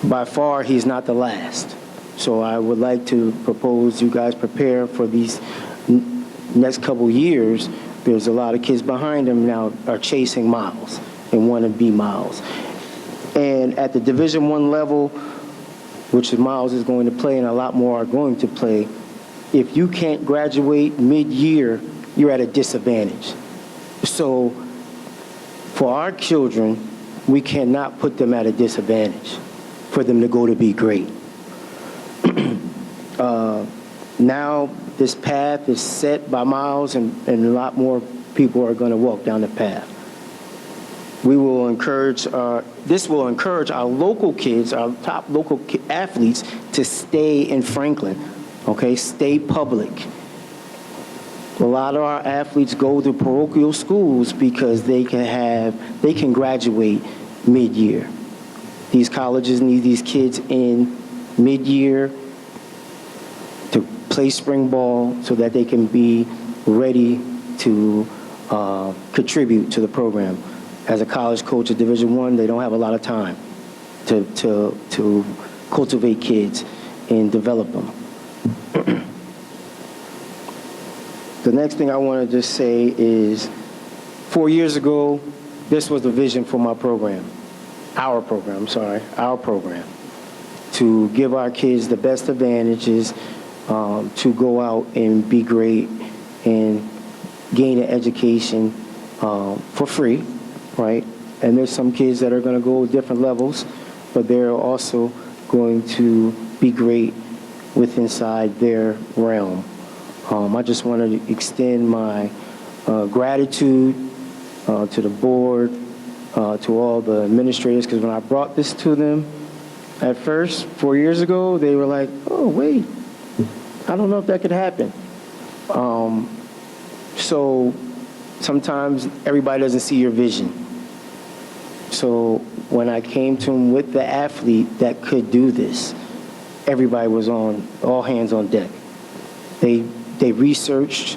By far, he's not the last. So I would like to propose you guys prepare for these next couple years. There's a lot of kids behind him now are chasing Miles and want to be Miles. And at the Division I level, which Miles is going to play and a lot more are going to play, if you can't graduate mid-year, you're at a disadvantage. So for our children, we cannot put them at a disadvantage for them to go to be great. Now this path is set by Miles, and a lot more people are going to walk down the path. We will encourage, this will encourage our local kids, our top local athletes to stay in Franklin, okay? Stay public. A lot of our athletes go to parochial schools because they can graduate mid-year. These colleges need these kids in mid-year play spring ball so that they can be ready to contribute to the program. As a college coach at Division I, they don't have a lot of time to cultivate kids and develop them. The next thing I want to just say is 4 years ago, this was the vision for my program, our program, to give our kids the best advantages, to go out and be great and gain an education for free, right? And there's some kids that are going to go different levels, but they're also going to be great with inside their realm. I just want to extend my gratitude to the board, to all the administrators, because when I brought this to them at first, 4 years ago, they were like, oh, wait, I don't know if that could happen. So sometimes everybody doesn't see your vision. So when I came to them with the athlete that could do this, everybody was on, all hands on deck. They researched,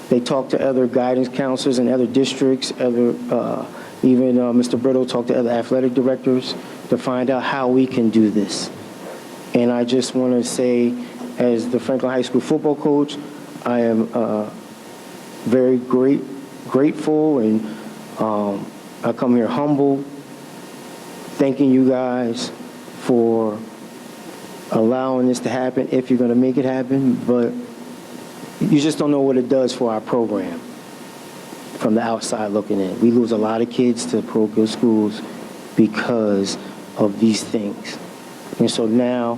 they talked to other guidance counselors in other districts, even Mr. Brittle talked to other athletic directors to find out how we can do this. And I just want to say, as the Franklin High School football coach, I am very grateful, and I come here humble, thanking you guys for allowing this to happen, if you're going to make it happen, but you just don't know what it does for our program from the outside looking in. We lose a lot of kids to parochial schools because of these things. And so now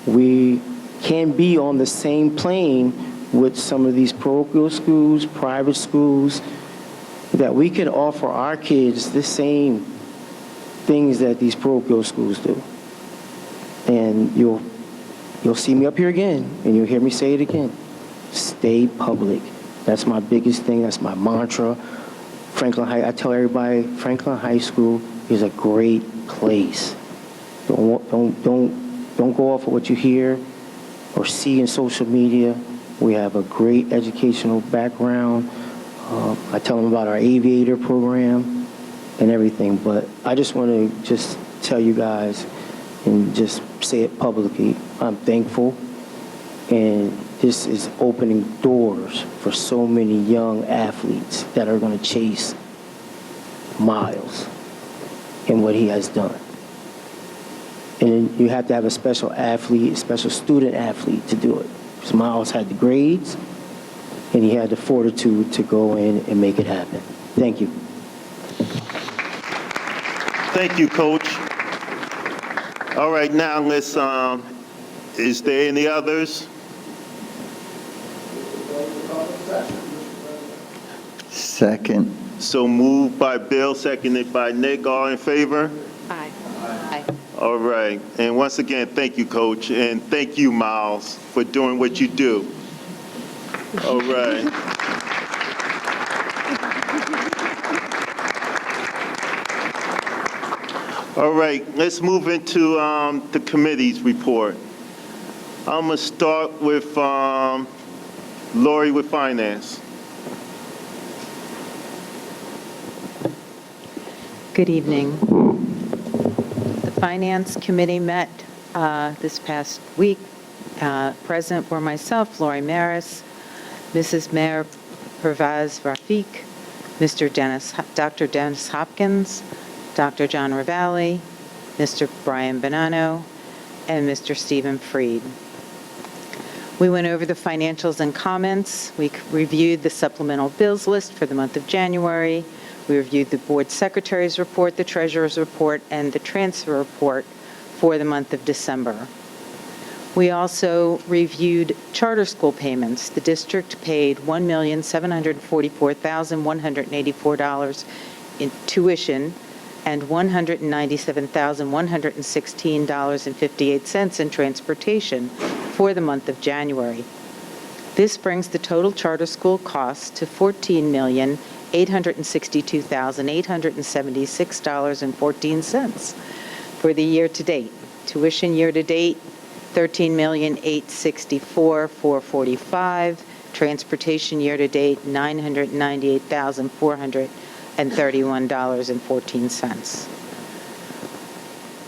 we can be on the same plane with some of these parochial schools, private schools, that we can offer our kids the same things that these parochial schools do. And you'll see me up here again, and you'll hear me say it again. Stay public. That's my biggest thing. That's my mantra. I tell everybody, Franklin High School is a great place. Don't go off of what you hear or see in social media. We have a great educational background. I tell them about our aviator program and everything. But I just want to just tell you guys and just say it publicly. I'm thankful, and this is opening doors for so many young athletes that are going to chase Miles in what he has done. And you have to have a special athlete, a special student athlete to do it. Because Miles had the grades, and he had the fortitude to go in and make it happen. Thank you. Thank you, Coach. All right, now let's, is there any others? Second. So moved by Bill, seconded by Nick. All in favor? Aye. Aye. All right. And once again, thank you, Coach. And thank you, Miles, for doing what you do. All right. All right. Let's move into the committee's report. I'm going to start with Lori with Finance. Good evening. The Finance Committee met this past week. Present were myself, Lori Maris, Mrs. Mayor Pervaz Rafiq, Dr. Dennis Hopkins, Dr. John Ravalli, Mr. Brian Bonanno, and Mr. Stephen Freed. We went over the financials and comments. We reviewed the supplemental bills list for the month of January. We reviewed the board secretary's report, the treasurer's report, and the transfer report for the month of December. We also reviewed charter school payments. The district paid $1,744,184 in tuition and $197,116.58 in transportation for the month of January. This brings the total charter school costs to $14,862,876.14 for the year to date. Tuition year to date $13,864,445. Transportation year-to-date, $998,431.14.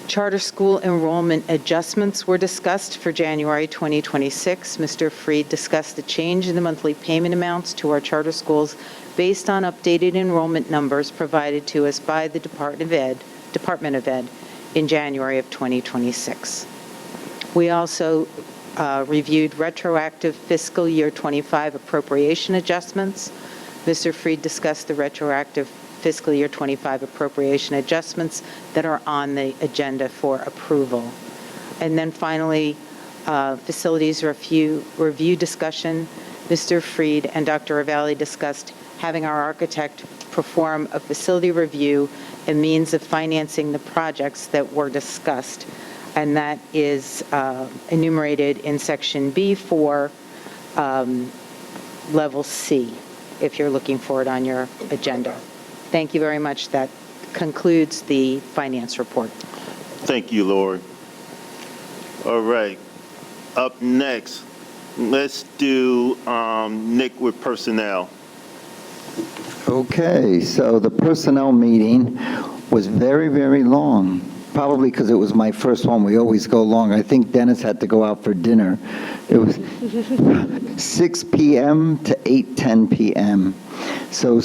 Charter school enrollment adjustments were discussed for January 2026. Mr. Freed discussed the change in the monthly payment amounts to our charter schools based on updated enrollment numbers provided to us by the Department of Ed in January of 2026. We also reviewed retroactive fiscal year 25 appropriation adjustments. Mr. Freed discussed the retroactive fiscal year 25 appropriation adjustments that are on the agenda for approval. And then finally, facilities review discussion. Mr. Freed and Dr. Ravalli discussed having our architect perform a facility review and means of financing the projects that were discussed. And that is enumerated in section B4, level C, if you're looking for it on your agenda. Thank you very much. That concludes the finance report. Thank you, Lori. All right. Up next, let's do Nick with personnel. Okay, so the personnel meeting was very, very long, probably because it was my first one. We always go long. I think Dennis had to go out for dinner. It was 6 p.m. to 8:10 p.m. So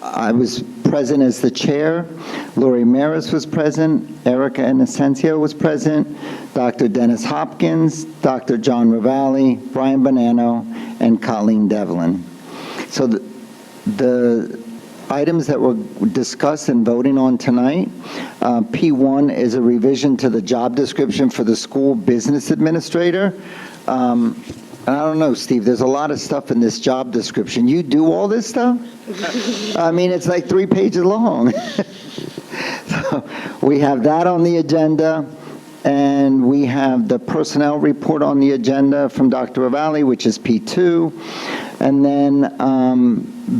I was present as the chair. Lori Maris was present. Erica Inocencio was present. Dr. Dennis Hopkins, Dr. John Ravalli, Brian Bonanno, and Colleen Devlin. So the items that were discussed and voting on tonight, P1 is a revision to the job description for the school business administrator. I don't know, Steve, there's a lot of stuff in this job description. You do all this stuff? I mean, it's like 3 pages long. So we have that on the agenda, and we have the personnel report on the agenda from Dr. Ravalli, which is P2. And then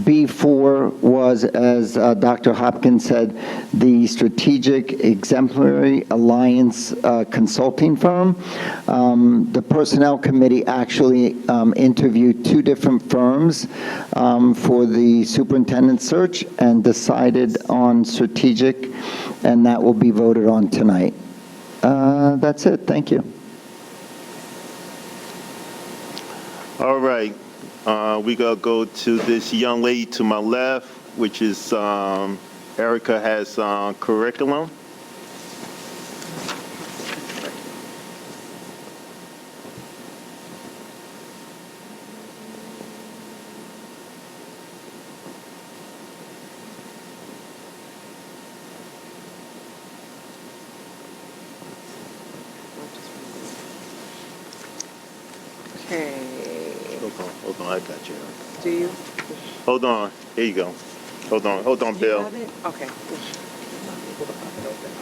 B4 was, as Dr. Hopkins said, the Strategic Exemplary Alliance consulting firm. The Personnel Committee actually interviewed 2 different firms for the superintendent search and decided on Strategic, and that will be voted on tonight. That's it. Thank you. All right. We gotta go to this young lady to my left, which is Erica has curriculum. Okay. Hold on, I got you. Do you? Hold on, here you go. Hold on, Do you Bill. have it? Okay.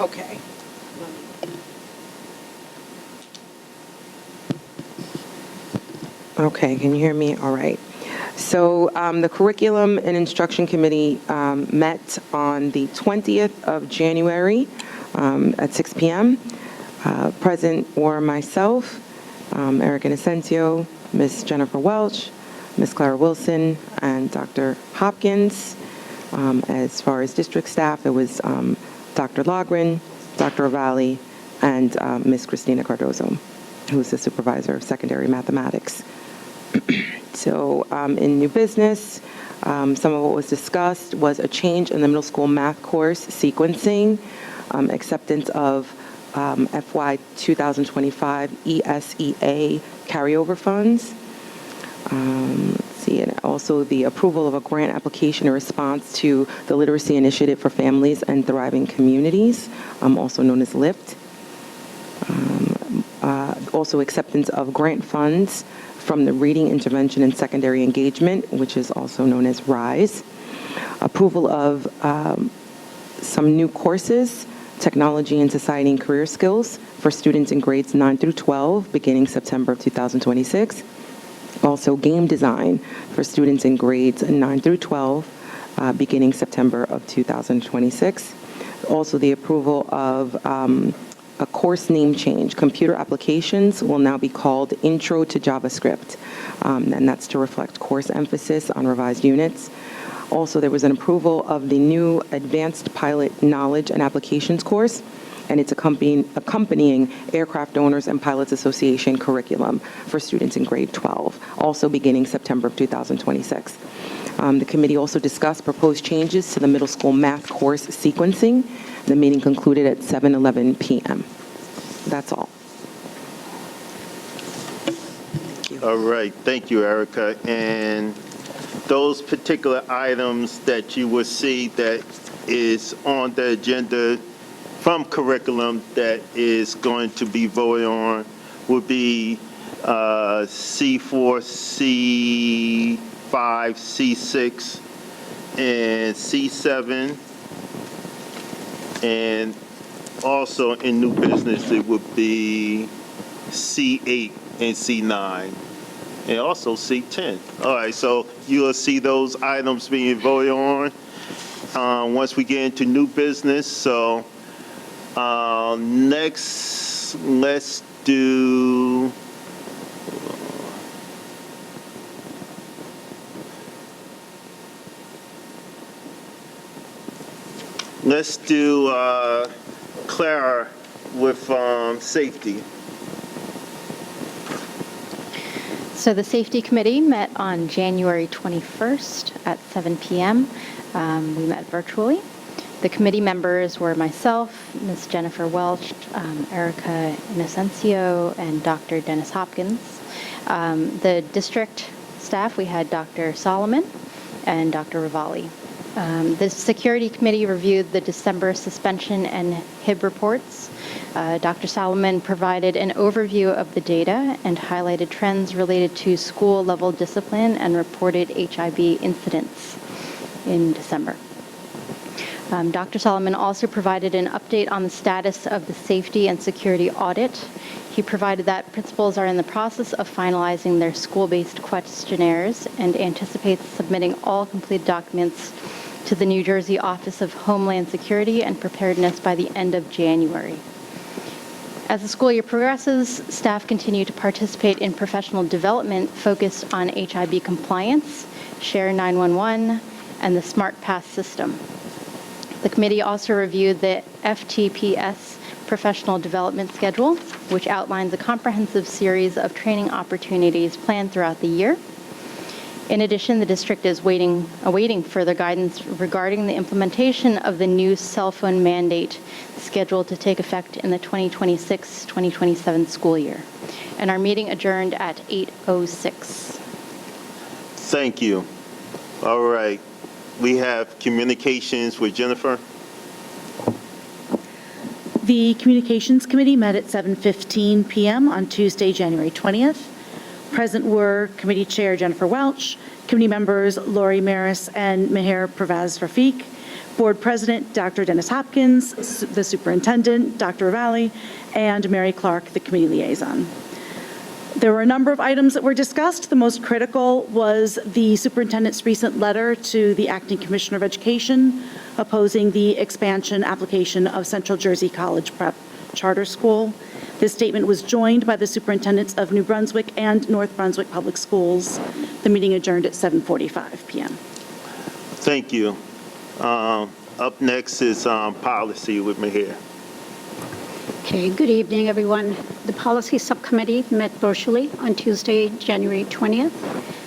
Okay. Okay, can you hear me? All right. So the Curriculum and Instruction Committee met on the 20th of January at 6 p.m. Present were myself, Erica Inocencio, Ms. Jennifer Welch, Ms. Clara Wilson, and Dr. Hopkins. As far as district staff, it was Dr. Logren, Dr. Ravalli, and Ms. Christina Cardozo, who's the supervisor of secondary mathematics. So in new business, some of what was discussed was a change in the middle school math course sequencing, acceptance of FY 2025 ESEA carryover funds. Let's see, and also the approval of a grant application in response to the Literacy Initiative for Families and Thriving Communities, also known as LIFT. Also acceptance of grant funds from the Reading Intervention and Secondary Engagement, which is also known as RISE. Approval of some new courses, Technology and Society and Career Skills, for students in grades 9 through 12, beginning September of 2026. Also, game design for students in grades 9 through 12, beginning September of 2026. Also, the approval of a course name change. Computer applications will now be called Intro to JavaScript, and that's to reflect course emphasis on revised units. Also, there was an approval of the new Advanced Pilot Knowledge and Applications course, and its accompanying Aircraft Owners and Pilots Association curriculum for students in grade 12, also beginning September of 2026. The committee also discussed proposed changes to the middle school math course sequencing. The meeting concluded at 7:11 p.m. That's all. All right, thank you, Erica. And those particular items that you will see that is on the agenda from curriculum that is going to be voted on would be C4, C5, C6, and C7. And also in new business, it would be C8 and C9, and also C10. All right, so you'll see those items being voted on once we get into new business. So next, let's do Clara with safety. So the Safety Committee met on January 21st at 7 p.m. We met virtually. The committee members were myself, Ms. Jennifer Welch, Erica Inocencio, and Dr. Dennis Hopkins. The district staff, we had Dr. Solomon and Dr. Rivali. The Security Committee reviewed the December suspension and HIB reports. Dr. Solomon provided an overview of the data and highlighted trends related to school-level discipline and reported HIB incidents in December. Dr. Solomon also provided an update on the status of the safety and security audit. He provided that principals are in the process of finalizing their school-based questionnaires and anticipates submitting all completed documents to the New Jersey Office of Homeland Security and Preparedness by the end of January. As the school year progresses, staff continue to participate in professional development focused on HIB compliance, Share 911, and the Smart Pass system. The committee also reviewed the FTPS professional development schedule, which outlines a comprehensive series of training opportunities planned throughout the year. In addition, the district is awaiting further guidance regarding the implementation of the new cell phone mandate scheduled to take effect in the 2026-2027 school year. And our meeting adjourned at 8:06. Thank you. All right. We have communications with Jennifer. The Communications Committee met at 7:15 p.m. on Tuesday, January 20th. Present were Committee Chair Jennifer Welch, Committee members Lori Maris and Meher Pervez Rafiq, Board President Dr. Dennis Hopkins, the Superintendent Dr. Rivali, and Mary Clark, the Committee Liaison. There were a number of items that were discussed. The most critical was the Superintendent's recent letter to the Acting Commissioner of Education opposing the expansion application of Central Jersey College Prep Charter School. This statement was joined by the superintendents of New Brunswick and North Brunswick Public Schools. The meeting adjourned at 7:45 p.m. Thank you. Up next is policy with Meher. Okay, good evening, everyone. The Policy Subcommittee met virtually on Tuesday, January 20th.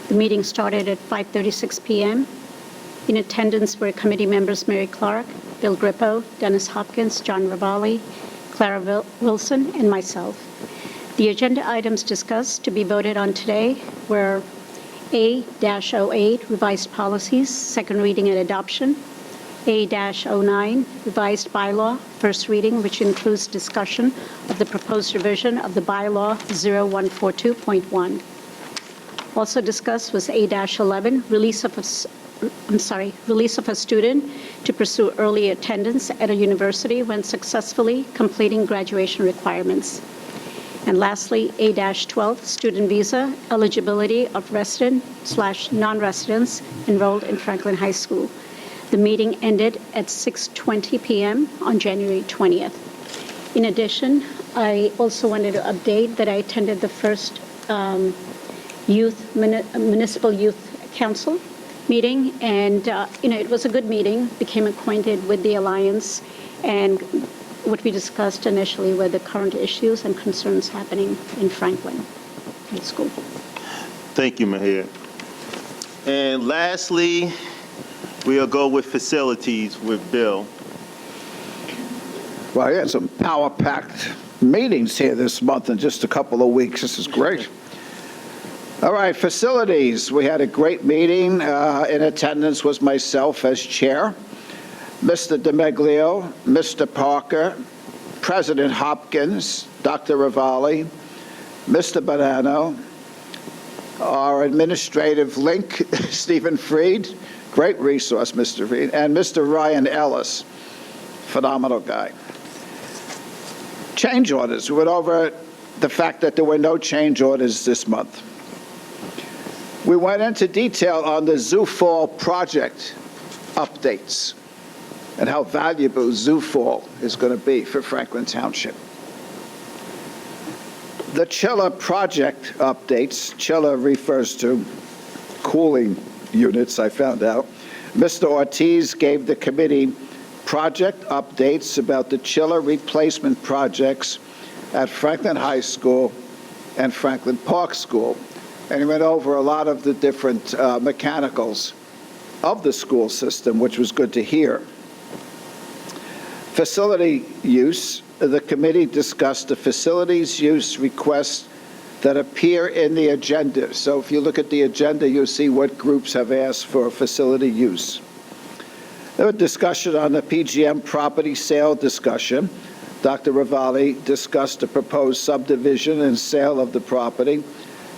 The meeting started at 5:36 p.m. In attendance were committee members Mary Clark, Bill Grippo, Dennis Hopkins, John Rivali, Clara Wilson, and myself. The agenda items discussed to be voted on today were A-08, revised policies, second reading and adoption, A-09, revised bylaw, first reading, which includes discussion of the proposed revision of the bylaw 0142.1. Also discussed was A-11, release of a student to pursue early attendance at a university when successfully completing graduation requirements. And lastly, A-12, student visa, eligibility of resident/non-residents enrolled in Franklin High School. The meeting ended at 6:20 p.m. on January 20th. In addition, I also wanted to update that I attended the first municipal youth council meeting, and it was a good meeting. Became acquainted with the alliance, and what we discussed initially were the current issues and concerns happening in Franklin High School. Thank you, Mayor. And lastly, we'll go with facilities with Bill. Well, we had some power-packed meetings here this month in just a couple of weeks. This is great. All right, facilities. We had a great meeting. In attendance was myself as chair, Mr. DeMeglio, Mr. Parker, President Hopkins, Dr. Ravalli, Mr. Bonanno, our administrative link, Stephen Freed, great resource, Mr. Freed, and Mr. Ryan Ellis, phenomenal guy. Change orders. We went over the fact that there were no change orders this month. We went into detail on the Zoo Fall project updates and how valuable Zoo Fall is going to be for Franklin Township. The chiller project updates. Chiller refers to cooling units, I found out. Mr. Ortiz gave the committee project updates about the chiller replacement projects at Franklin High School and Franklin Park School. And he went over a lot of the different mechanicals of the school system, which was good to hear. Facility use. The committee discussed the facilities use requests that appear in the agenda. So if you look at the agenda, you'll see what groups have asked for facility use. There was discussion on the PGM property sale discussion. Dr. Ravalli discussed the proposed subdivision and sale of the property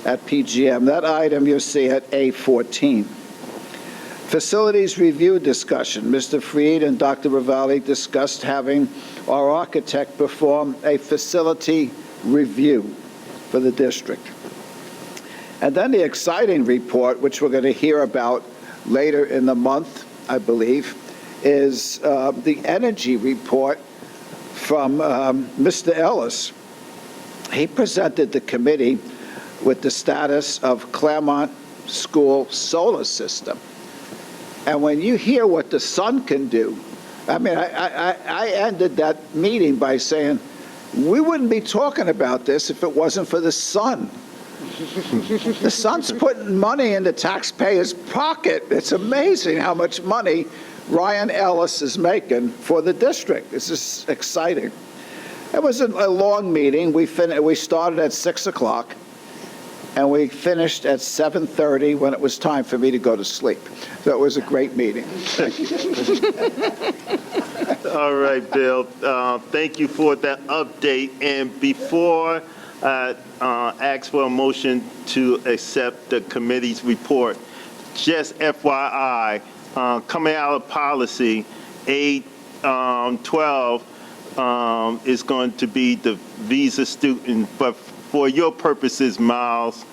at PGM. That item you'll see at A14. Facilities review discussion. Mr. Freed and Dr. Ravalli discussed having our architect perform a facility review for the district. And then the exciting report, which we're going to hear about later in the month, I believe, is the energy report from Mr. Ellis. He presented the committee with the status of Claremont School solar system. And when you hear what the sun can do, I mean, I ended that meeting by saying, we wouldn't be talking about this if it wasn't for the sun. The sun's putting money in the taxpayer's pocket. It's amazing how much money Ryan Ellis is making for the district. This is exciting. It was a long meeting. We started at 6 o'clock. And we finished at 7:30 when it was time for me to go to sleep. So it was a great meeting. Thank you. All right, Bill. Thank you for that update. And before I ask for a motion to accept the committee's report, just FYI, coming out of policy, 812 is going to be the visa student, but for your purposes, Miles,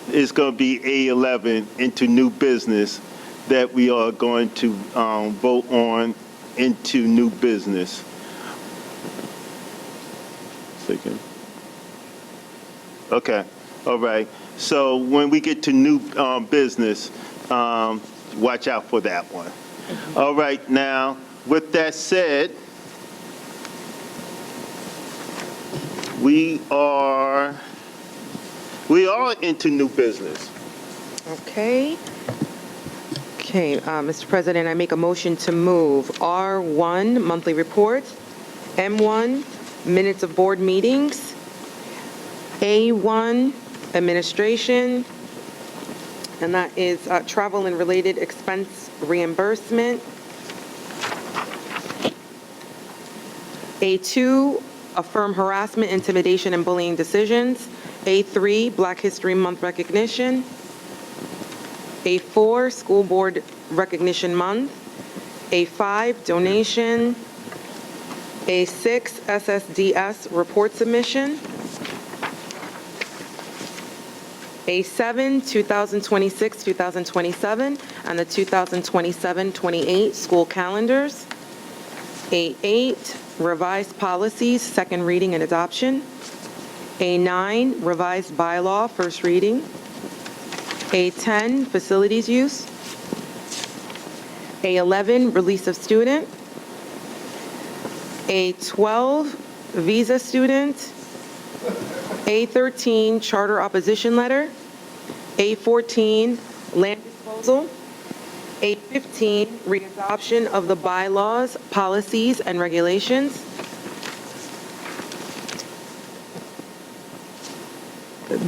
it's going to be A11 into new business that we are going to vote on into new business. Second. Okay. All right. So when we get to new business, watch out for that one. All right. Now, with that said, we are into new business. Okay. Mr. President, I make a motion to move R1, monthly reports, M1, minutes of board meetings, A1, administration, and that is travel and related expense reimbursement. A2, affirm harassment, intimidation, and bullying decisions. A3, Black History Month recognition. A4, School Board Recognition Month. A5, donation. A6, SSDS report submission. A7, 2026-2027, and the 2027-28 school calendars. A8, revised policies, second reading and adoption. A9, revised bylaw, first reading. A10, facilities use. A11, release of student. A12, visa student. A13, charter opposition letter. A14, land disposal. A15, readoption of the bylaws, policies, and regulations.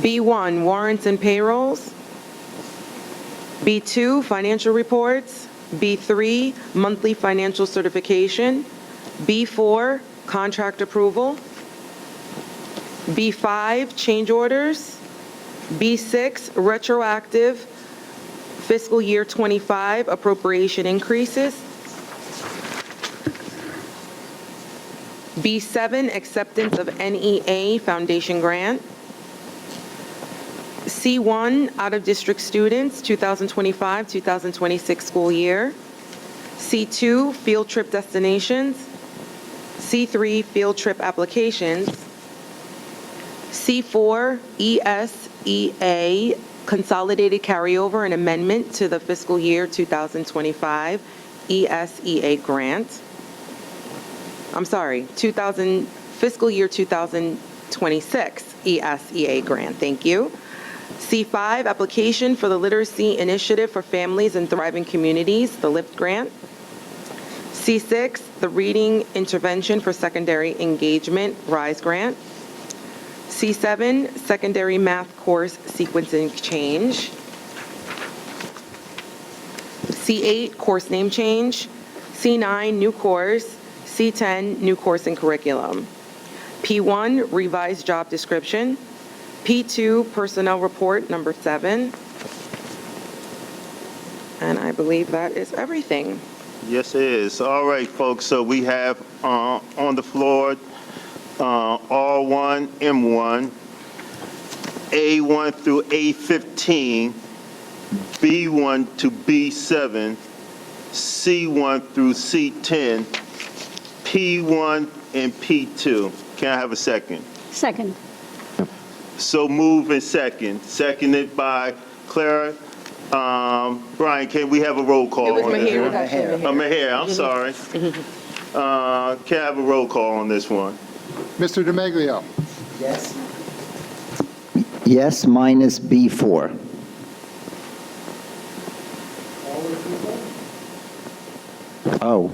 B1, warrants and payrolls. B2, financial reports. B3, monthly financial certification. B4, contract approval. B5, change orders. B6, retroactive fiscal year 25 appropriation increases. B7, acceptance of NEA foundation grant. C1, out-of-district students, 2025-2026 school year. C2, field trip destinations. C3, field trip applications. C4, ESEA, consolidated carryover and amendment to the fiscal year 2025 ESEA grant. I'm sorry, fiscal year 2026 ESEA grant, thank you. C5, application for the Literacy Initiative for Families in Thriving Communities, the LIFT grant. C6, the Reading Intervention for Secondary Engagement, RISE grant. C7, secondary math course sequencing change. C8, course name change. C9, new course. C10, new course and curriculum. P1, revised job description. P2, personnel report number 7. And I believe that is everything. Yes, it is. All right, folks, so we have on the floor R1, M1, A1 through A15, B1 to B7, C1 through C10, P1 and P2. Can I have a second? Second. So move in second. Seconded by Clara. Brian, can we have a roll call? It was on this? Mahir. Mahir, I'm sorry. Can I have a roll call on this one? Mr. DeMaglio? Yes. Yes, minus B4. Oh.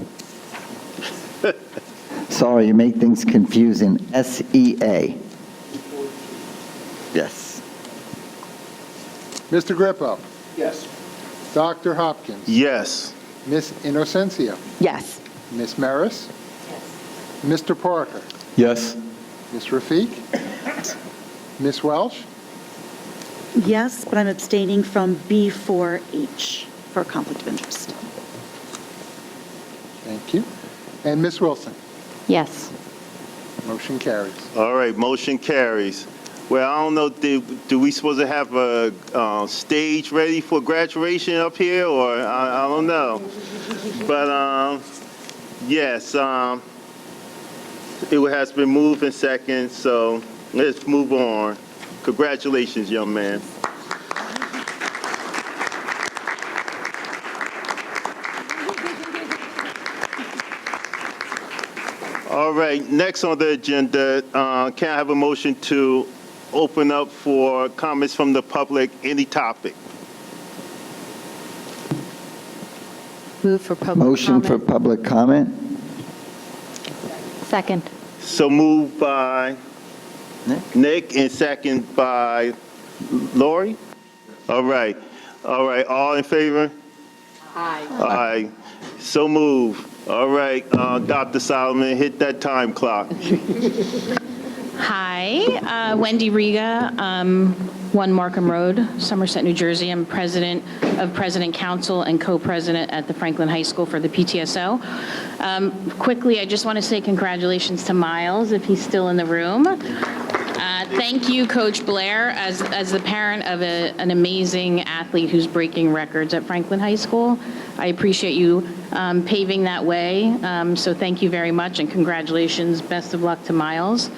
Sorry, you make things confusing. SEA. Yes. Mr. Grippo? Yes. Dr. Hopkins? Yes. Miss Inocencia? Yes. Miss Maris? Yes. Mr. Parker? Yes. Miss Rafiq? Miss Welch? Yes, but I'm abstaining from B4H for conflict of interest. Thank you. And Miss Wilson? Yes. Motion carries. All right, motion carries. Well, I don't know, do we supposed to have a stage ready for graduation up here, or I don't know. But yes, it has been moved in second, so let's move on. Congratulations, young man. All right, next on the agenda, can I have a motion to open up for comments from the public, any topic? Move for public Motion comment. for public comment. Second. So moved by Nick and second by Lori? All right, all in favor? Aye. Aye. So move. All right, Dr. Solomon, hit that time clock. Hi, Wendy Riga, 1 Markham Road, Somerset, New Jersey. I'm president of President Council and co-president at the Franklin High School for the PTSO. Quickly, I just want to say congratulations to Miles, if he's still in the room. Thank you, Coach Blair, as the parent of an amazing athlete who's breaking records at Franklin High School. I appreciate you paving that way. So thank you very much, and congratulations. Best of luck to Miles.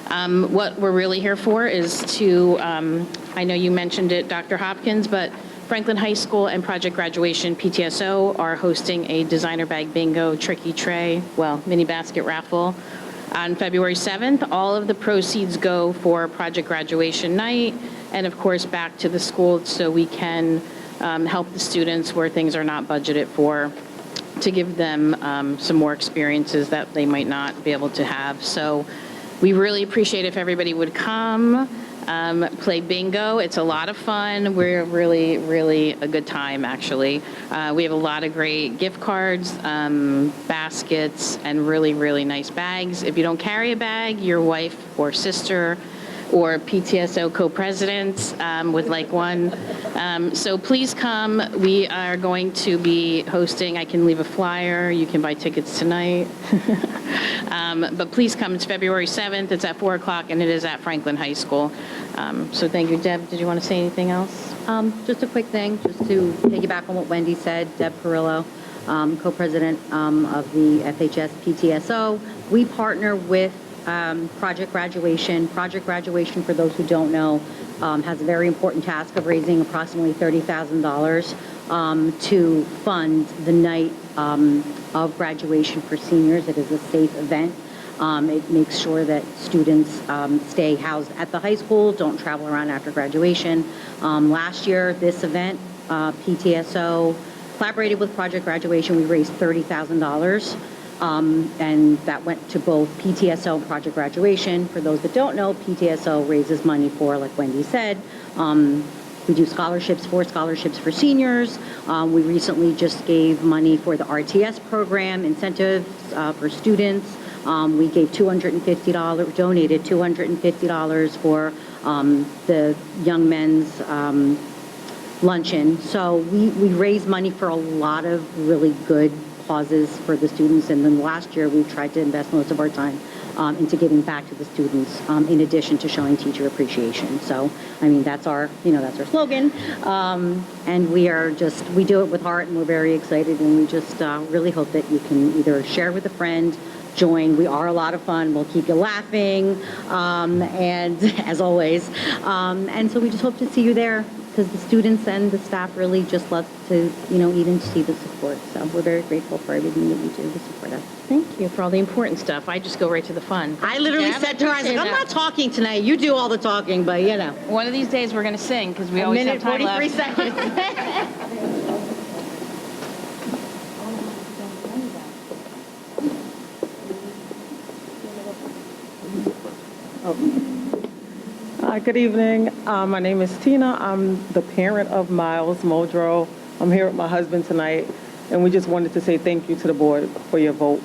What we're really here for is to, I know you mentioned it, Dr. Hopkins, but Franklin High School and Project Graduation PTSO are hosting a designer bag bingo, tricky tray, mini basket raffle on February 7th. All of the proceeds go for Project Graduation night and, of course, back to the school so we can help the students where things are not budgeted for, to give them some more experiences that they might not be able to have. So we really appreciate if everybody would come. Play bingo. It's a lot of fun. We're really, really a good time, actually. We have a lot of great gift cards, baskets, and really, really nice bags. If you don't carry a bag, your wife or sister or PTSO co-presidents would like one. So please come. We are going to be hosting, I can leave a flyer. You can buy tickets tonight. But please come. It's February 7th. It's at 4 o'clock, and it is at Franklin High School. So thank you. Deb, did you want to say anything else? Just a quick thing, just to piggyback on what Wendy said. Deb Carrillo, co-president of the FHS PTSO. We partner with Project Graduation. Project Graduation, for those who don't know, has a very important task of raising approximately $30,000 to fund the night of graduation for seniors. It is a safe event. It makes sure that students stay housed at the high school, don't travel around after graduation. Last year, this event, PTSO collaborated with Project Graduation. We raised $30,000. And that went to both PTSO and Project Graduation. For those that don't know, PTSO raises money for, like Wendy said, we do scholarships for seniors. We recently just gave money for the RTS program, incentives for students. We gave $250, donated $250 for the young men's luncheon. So we raise money for a lot of really good causes for the students, and then last year we tried to invest most of our time into giving back to the students, in addition to showing teacher appreciation. So, I mean, that's our slogan, and we do it with heart, and we're very excited, and we just really hope that you can either share with a friend, join. We are a lot of fun. We'll keep you laughing, and as always, and so we just hope to see you there, because the students and the staff really just love to, even see the support. So we're very grateful for everything that you do to support us. Thank you for all the important stuff. I just go right to the fun. I literally said to her, I was like, I'm not talking tonight. You do all the talking, but One of these days we're going to sing, because we always have time left. 43 seconds. Good evening. My name is Tina. I'm the parent of Miles Muldrow. I'm here with my husband tonight, and we just wanted to say thank you to the board for your vote.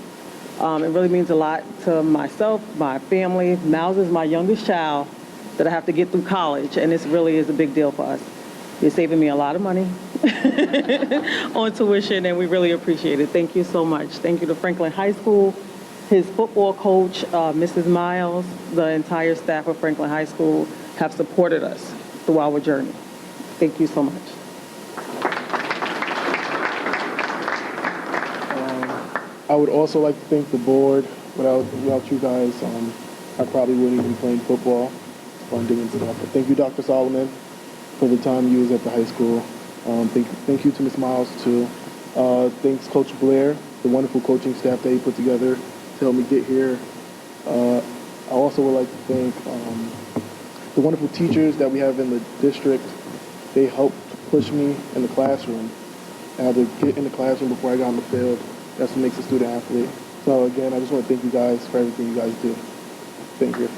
It really means a lot to myself, my family. Miles is my youngest child that I have to get through college, and this really is a big deal for us. You're saving me a lot of money on tuition, and we really appreciate it. Thank you so much. Thank you to Franklin High School, his football coach, Mrs. Miles, the entire staff of Franklin High School have supported us through our journey. Thank you so much. I would also like to thank the board. Without you guys, I probably wouldn't even be playing football, funding and stuff. But thank you, Dr. Solomon, for the time you was at the high school. Thank you to Ms. Miles, too. Thanks, Coach Blair, the wonderful coaching staff that he put together to help me get here. I also would like to thank the wonderful teachers that we have in the district. They helped push me in the classroom. I had to get in the classroom before I got on the field. That's what makes a student athlete. So again, I just want to thank you guys for everything you guys do. Thank you.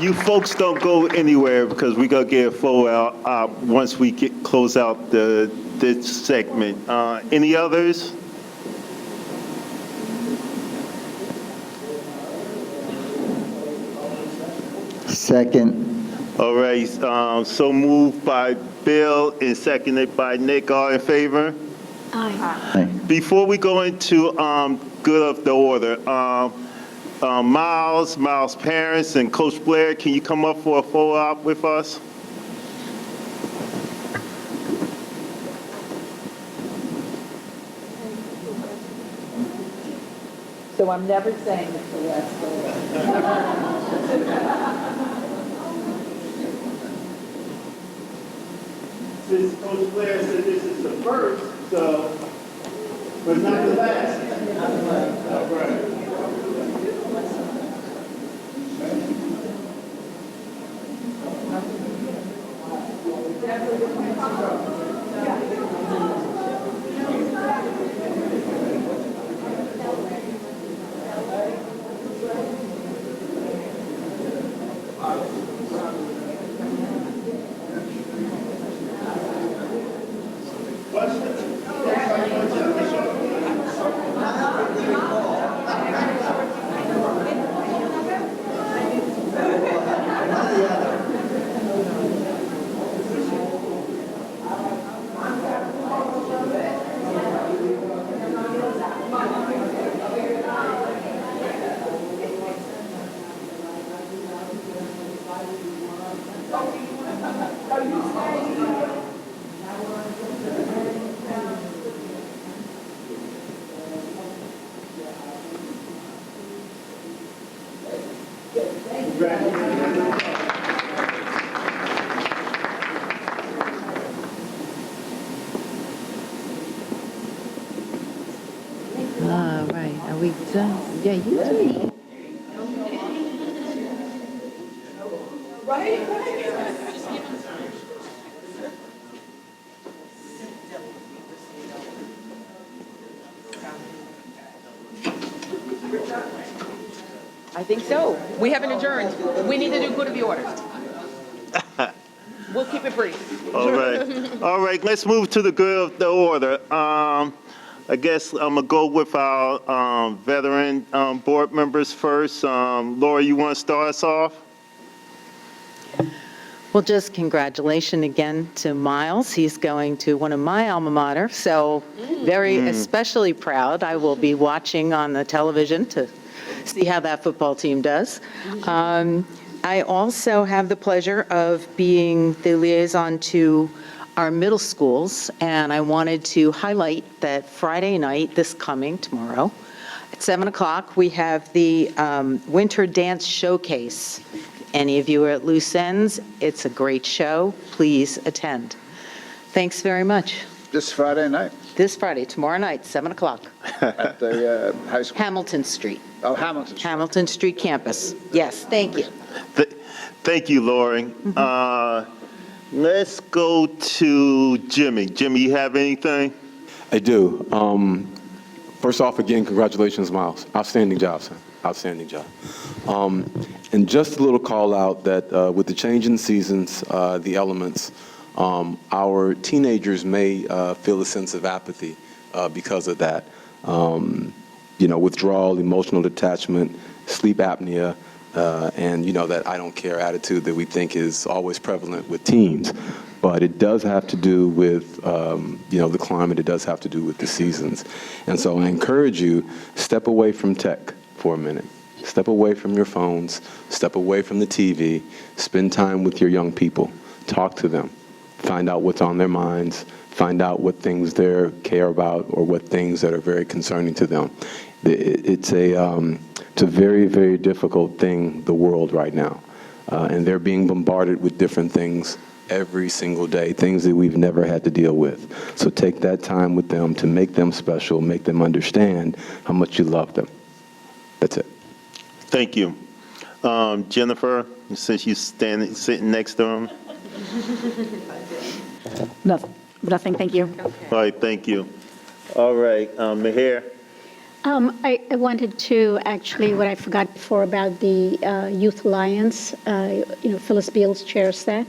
You folks don't go anywhere, because we're going to get a flow out once we close out this segment. Any others? Second. All right, so moved by Bill and seconded by Nick. All in favor? Aye. Before we go into good of the order, Miles' parents, and Coach Blair, can you come up for a photo op with us? So I'm never saying it's the last Since Coach Blair said this is the first, so, but not the last. All right. All right, are we done? Yeah, you do. I think so. We haven't adjourned. We need to do good of the order. We'll keep it brief. All right. All right, let's move to the good of the order. I guess I'm going to go with our veteran board members first. Laura, you want to start us off? Well, just congratulations again to Miles. He's going to one of my alma mater, so very especially proud. I will be watching on the television to see how that football team does. I also have the pleasure of being the liaison to our middle schools, and I wanted to highlight that Friday night, tomorrow, at 7 o'clock, we have the Winter Dance Showcase. Any of you are at Loose Ends, it's a great show. Please attend. Thanks very much. This Friday night? This Friday, tomorrow night, 7 o'clock. At the high school? Hamilton Street. Oh, Hamilton Street. Hamilton Street campus. Yes, thank you. Thank you, Lori. Let's go to Jimmy. Jimmy, you have anything? I do. First off, again, congratulations, Miles. Outstanding job, son. Outstanding job. And just a little call out that with the change in seasons, the elements, our teenagers may feel a sense of apathy because of that. Withdrawal, emotional detachment, sleep apnea, and, that I don't care attitude that we think is always prevalent with teens. But it does have to do with, the climate. It does have to do with the seasons. And so I encourage you, step away from tech for a minute. Step away from your phones. Step away from the TV. Spend time with your young people. Talk to them. Find out what's on their minds. Find out what things they care about or what things that are very concerning to them. It's a very, very difficult thing, the world right now. And they're being bombarded with different things every single day, things that we've never had to deal with. So take that time with them to make them special, make them understand how much you love them. That's it. Thank you. Jennifer, since you're sitting next to him. Nothing, thank you. All right, thank you. All right, Meher. I wanted to actually, what I forgot before about the Youth Alliance, Phyllis Beals chairs that.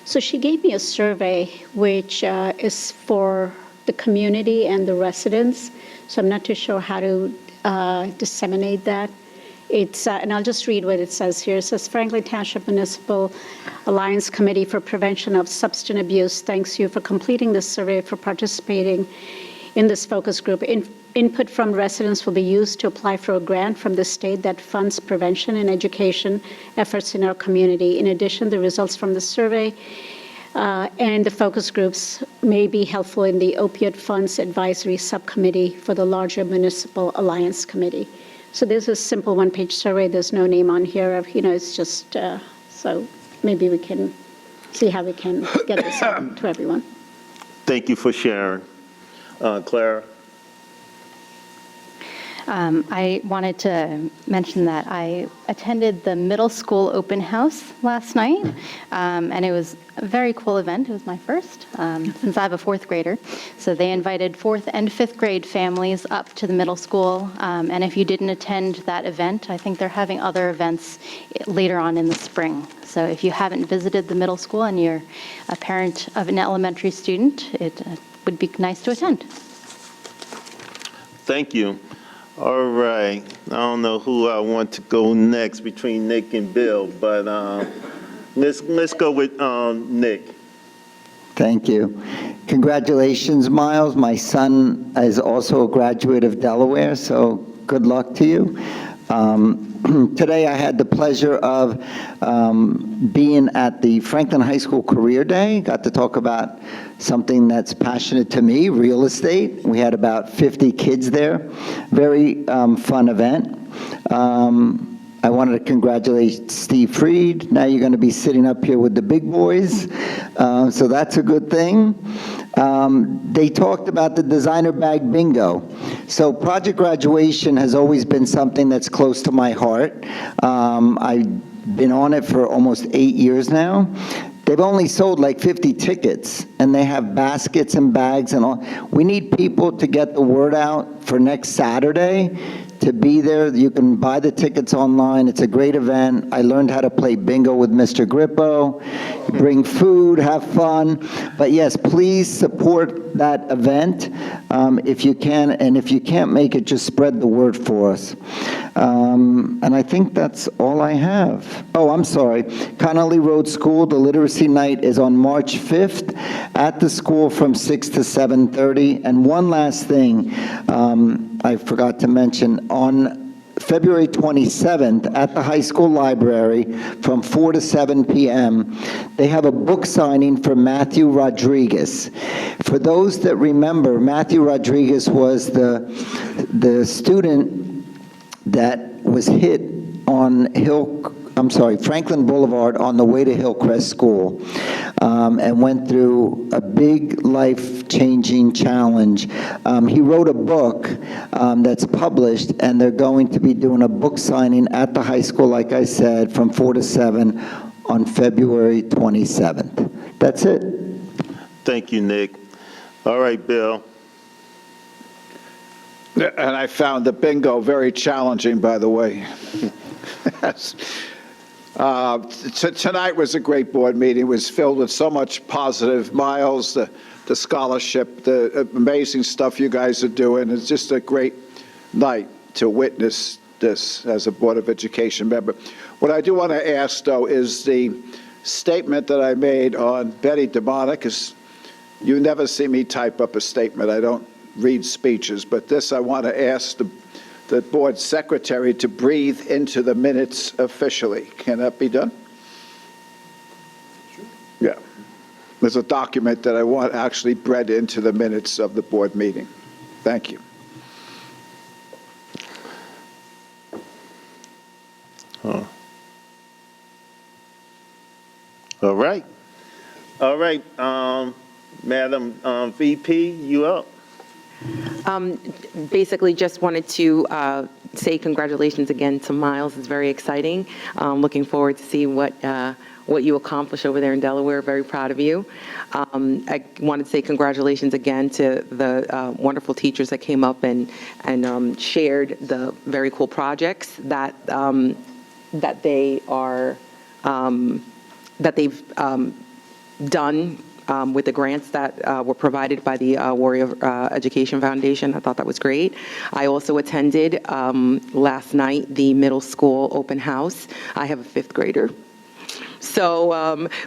So she gave me a survey which is for the community and the residents. So I'm not too sure how to disseminate that. It's, and I'll just read what it says here. It says, Franklin Township Municipal Alliance Committee for Prevention of Substance Abuse thanks you for completing this survey, for participating in this focus group. Input from residents will be used to apply for a grant from the state that funds prevention and education efforts in our community. In addition, the results from the survey and the focus groups may be helpful in the Opioid Funds Advisory Subcommittee for the larger Municipal Alliance Committee. So there's a simple one-page survey. There's no name on here. It's just, so maybe we can see how we can get this out to everyone. Thank you for sharing. Clara? I wanted to mention that I attended the middle school open house last night, and it was a very cool event. It was my first since I have a fourth grader. So they invited fourth and fifth grade families up to the middle school, and if you didn't attend that event, I think they're having other events later on in the spring. So if you haven't visited the middle school and you're a parent of an elementary student, it would be nice to attend. Thank you. All right. I don't know who I want to go next between Nick and Bill, but let's go with Nick. Thank you. Congratulations, Miles. My son is also a graduate of Delaware, so good luck to you. Today I had the pleasure of being at the Franklin High School Career Day. Got to talk about something that's passionate to me, real estate. We had about 50 kids there. Very fun event. I wanted to congratulate Steve Freed. Now you're going to be sitting up here with the big boys, so that's a good thing. They talked about the designer bag bingo. So Project Graduation has always been something that's close to my heart. I've been on it for almost 8 years now. They've only sold like 50 tickets, and they have baskets and bags and all. We need people to get the word out for next Saturday to be there. You can buy the tickets online. It's a great event. I learned how to play bingo with Mr. Grippo. Bring food, have fun. But yes, please support that event if you can. And if you can't make it, just spread the word for us. And I think that's all I have. Oh, I'm sorry. Connolly Road School, the literacy night is on March 5th at the school from 6 to 7:30. And one last thing I forgot to mention. On February 27th at the high school library from 4 to 7 p.m., they have a book signing for Matthew Rodriguez. For those that remember, Matthew Rodriguez was the student that was hit on Franklin Boulevard on the way to Hillcrest School, and went through a big life-changing challenge. He wrote a book that's published, and they're going to be doing a book signing at the high school, like I said, from 4 to 7 on February 27th. That's it. Thank you, Nick. All right, Bill. And I found the bingo very challenging, by the way. Yes. Tonight was a great board meeting. It was filled with so much positive. Miles, the scholarship, the amazing stuff you guys are doing. It's just a great night to witness this as a Board of Education member. What I do want to ask, though, is the statement that I made on Betty DeMonic, because you never see me type up a statement. I don't read speeches, but this I want to ask the board secretary to breathe into the minutes officially. Can that be done? Sure. Yeah. There's a document that I want actually bred into the minutes of the board meeting. Thank you. All right. All right, Madam VP, you up. Basically, just wanted to say congratulations again to Miles. It's very exciting. Looking forward to see what you accomplish over there in Delaware. Very proud of you. I wanted to say congratulations again to the wonderful teachers that came up and shared the very cool projects that they've done. With the grants that were provided by the Warrior Education Foundation. I thought that was great. I also attended last night the middle school open house. I have a fifth grader. So,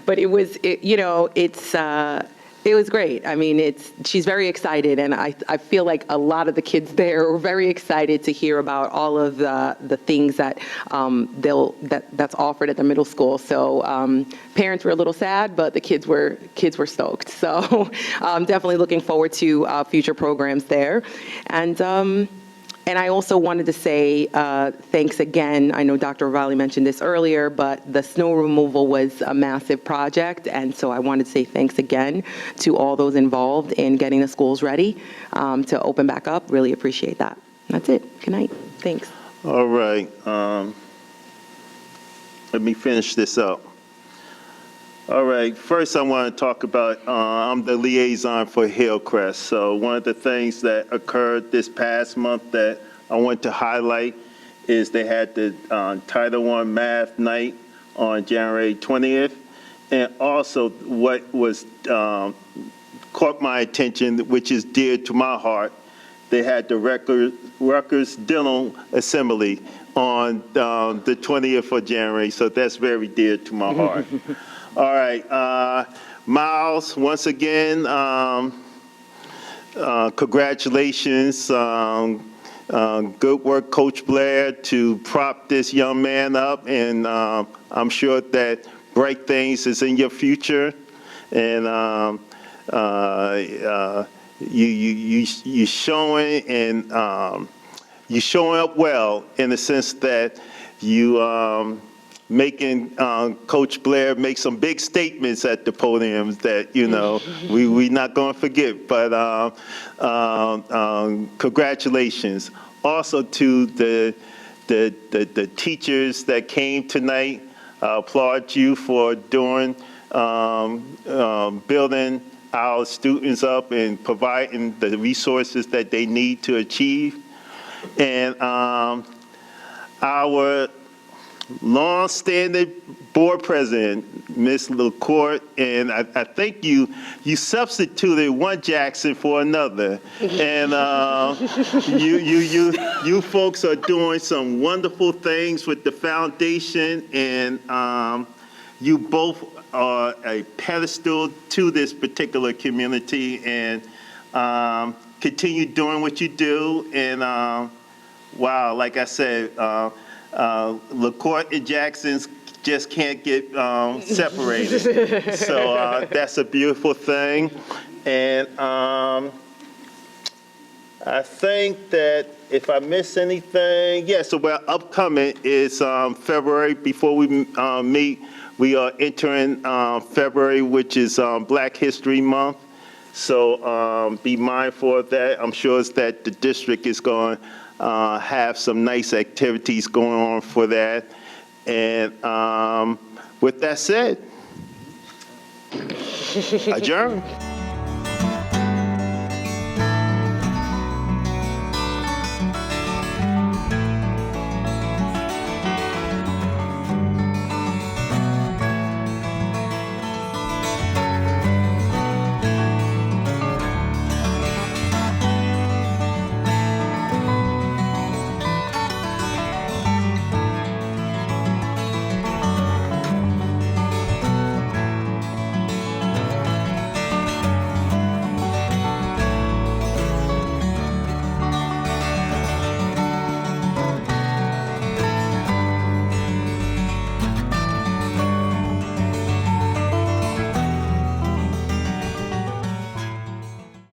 but it's It was great. I mean, she's very excited, and I feel like a lot of the kids there were very excited to hear about all of the things that that's offered at the middle school. So parents were a little sad, but the kids were stoked. So I'm definitely looking forward to future programs there. And I also wanted to say thanks again. I know Dr. Ravalli mentioned this earlier, but the snow removal was a massive project, and so I wanted to say thanks again to all those involved in getting the schools ready to open back up. Really appreciate that. That's it. Good night. Thanks. All right. Let me finish this up. All right, first I want to talk about, I'm the liaison for Hillcrest. So one of the things that occurred this past month that I want to highlight is they had the Title I Math Night on January 20th. And also what was caught my attention, which is dear to my heart, they had the Rutgers Dental Assembly on the 20th of January. So that's very dear to my heart. All right, Miles, once again, congratulations. Good work, Coach Blair, to prop this young man up, and I'm sure that bright things is in your future. And you showing and you showing up well in the sense that you. Making Coach Blair make some big statements at the podiums that, you know, we're not going to forget. But congratulations. Also to the teachers that came tonight, I applaud you for doing, building our students up and providing the resources that they need to achieve. And our long-standing board president, Ms. LaCourte, and I think you substituted one Jackson for another, and you folks are doing some wonderful things with the foundation, and you both are a pedestal to this particular community, and continue doing what you do, and wow, like I said. LaCourte and Jackson's just can't get separated. So that's a beautiful thing. And I think that if I miss anything, yeah, so we're upcoming is February. Before we meet, we are entering February, which is Black History Month. So be mindful of that. I'm sure it's that the district is going have some nice activities going on for that. And with that said, adjourn.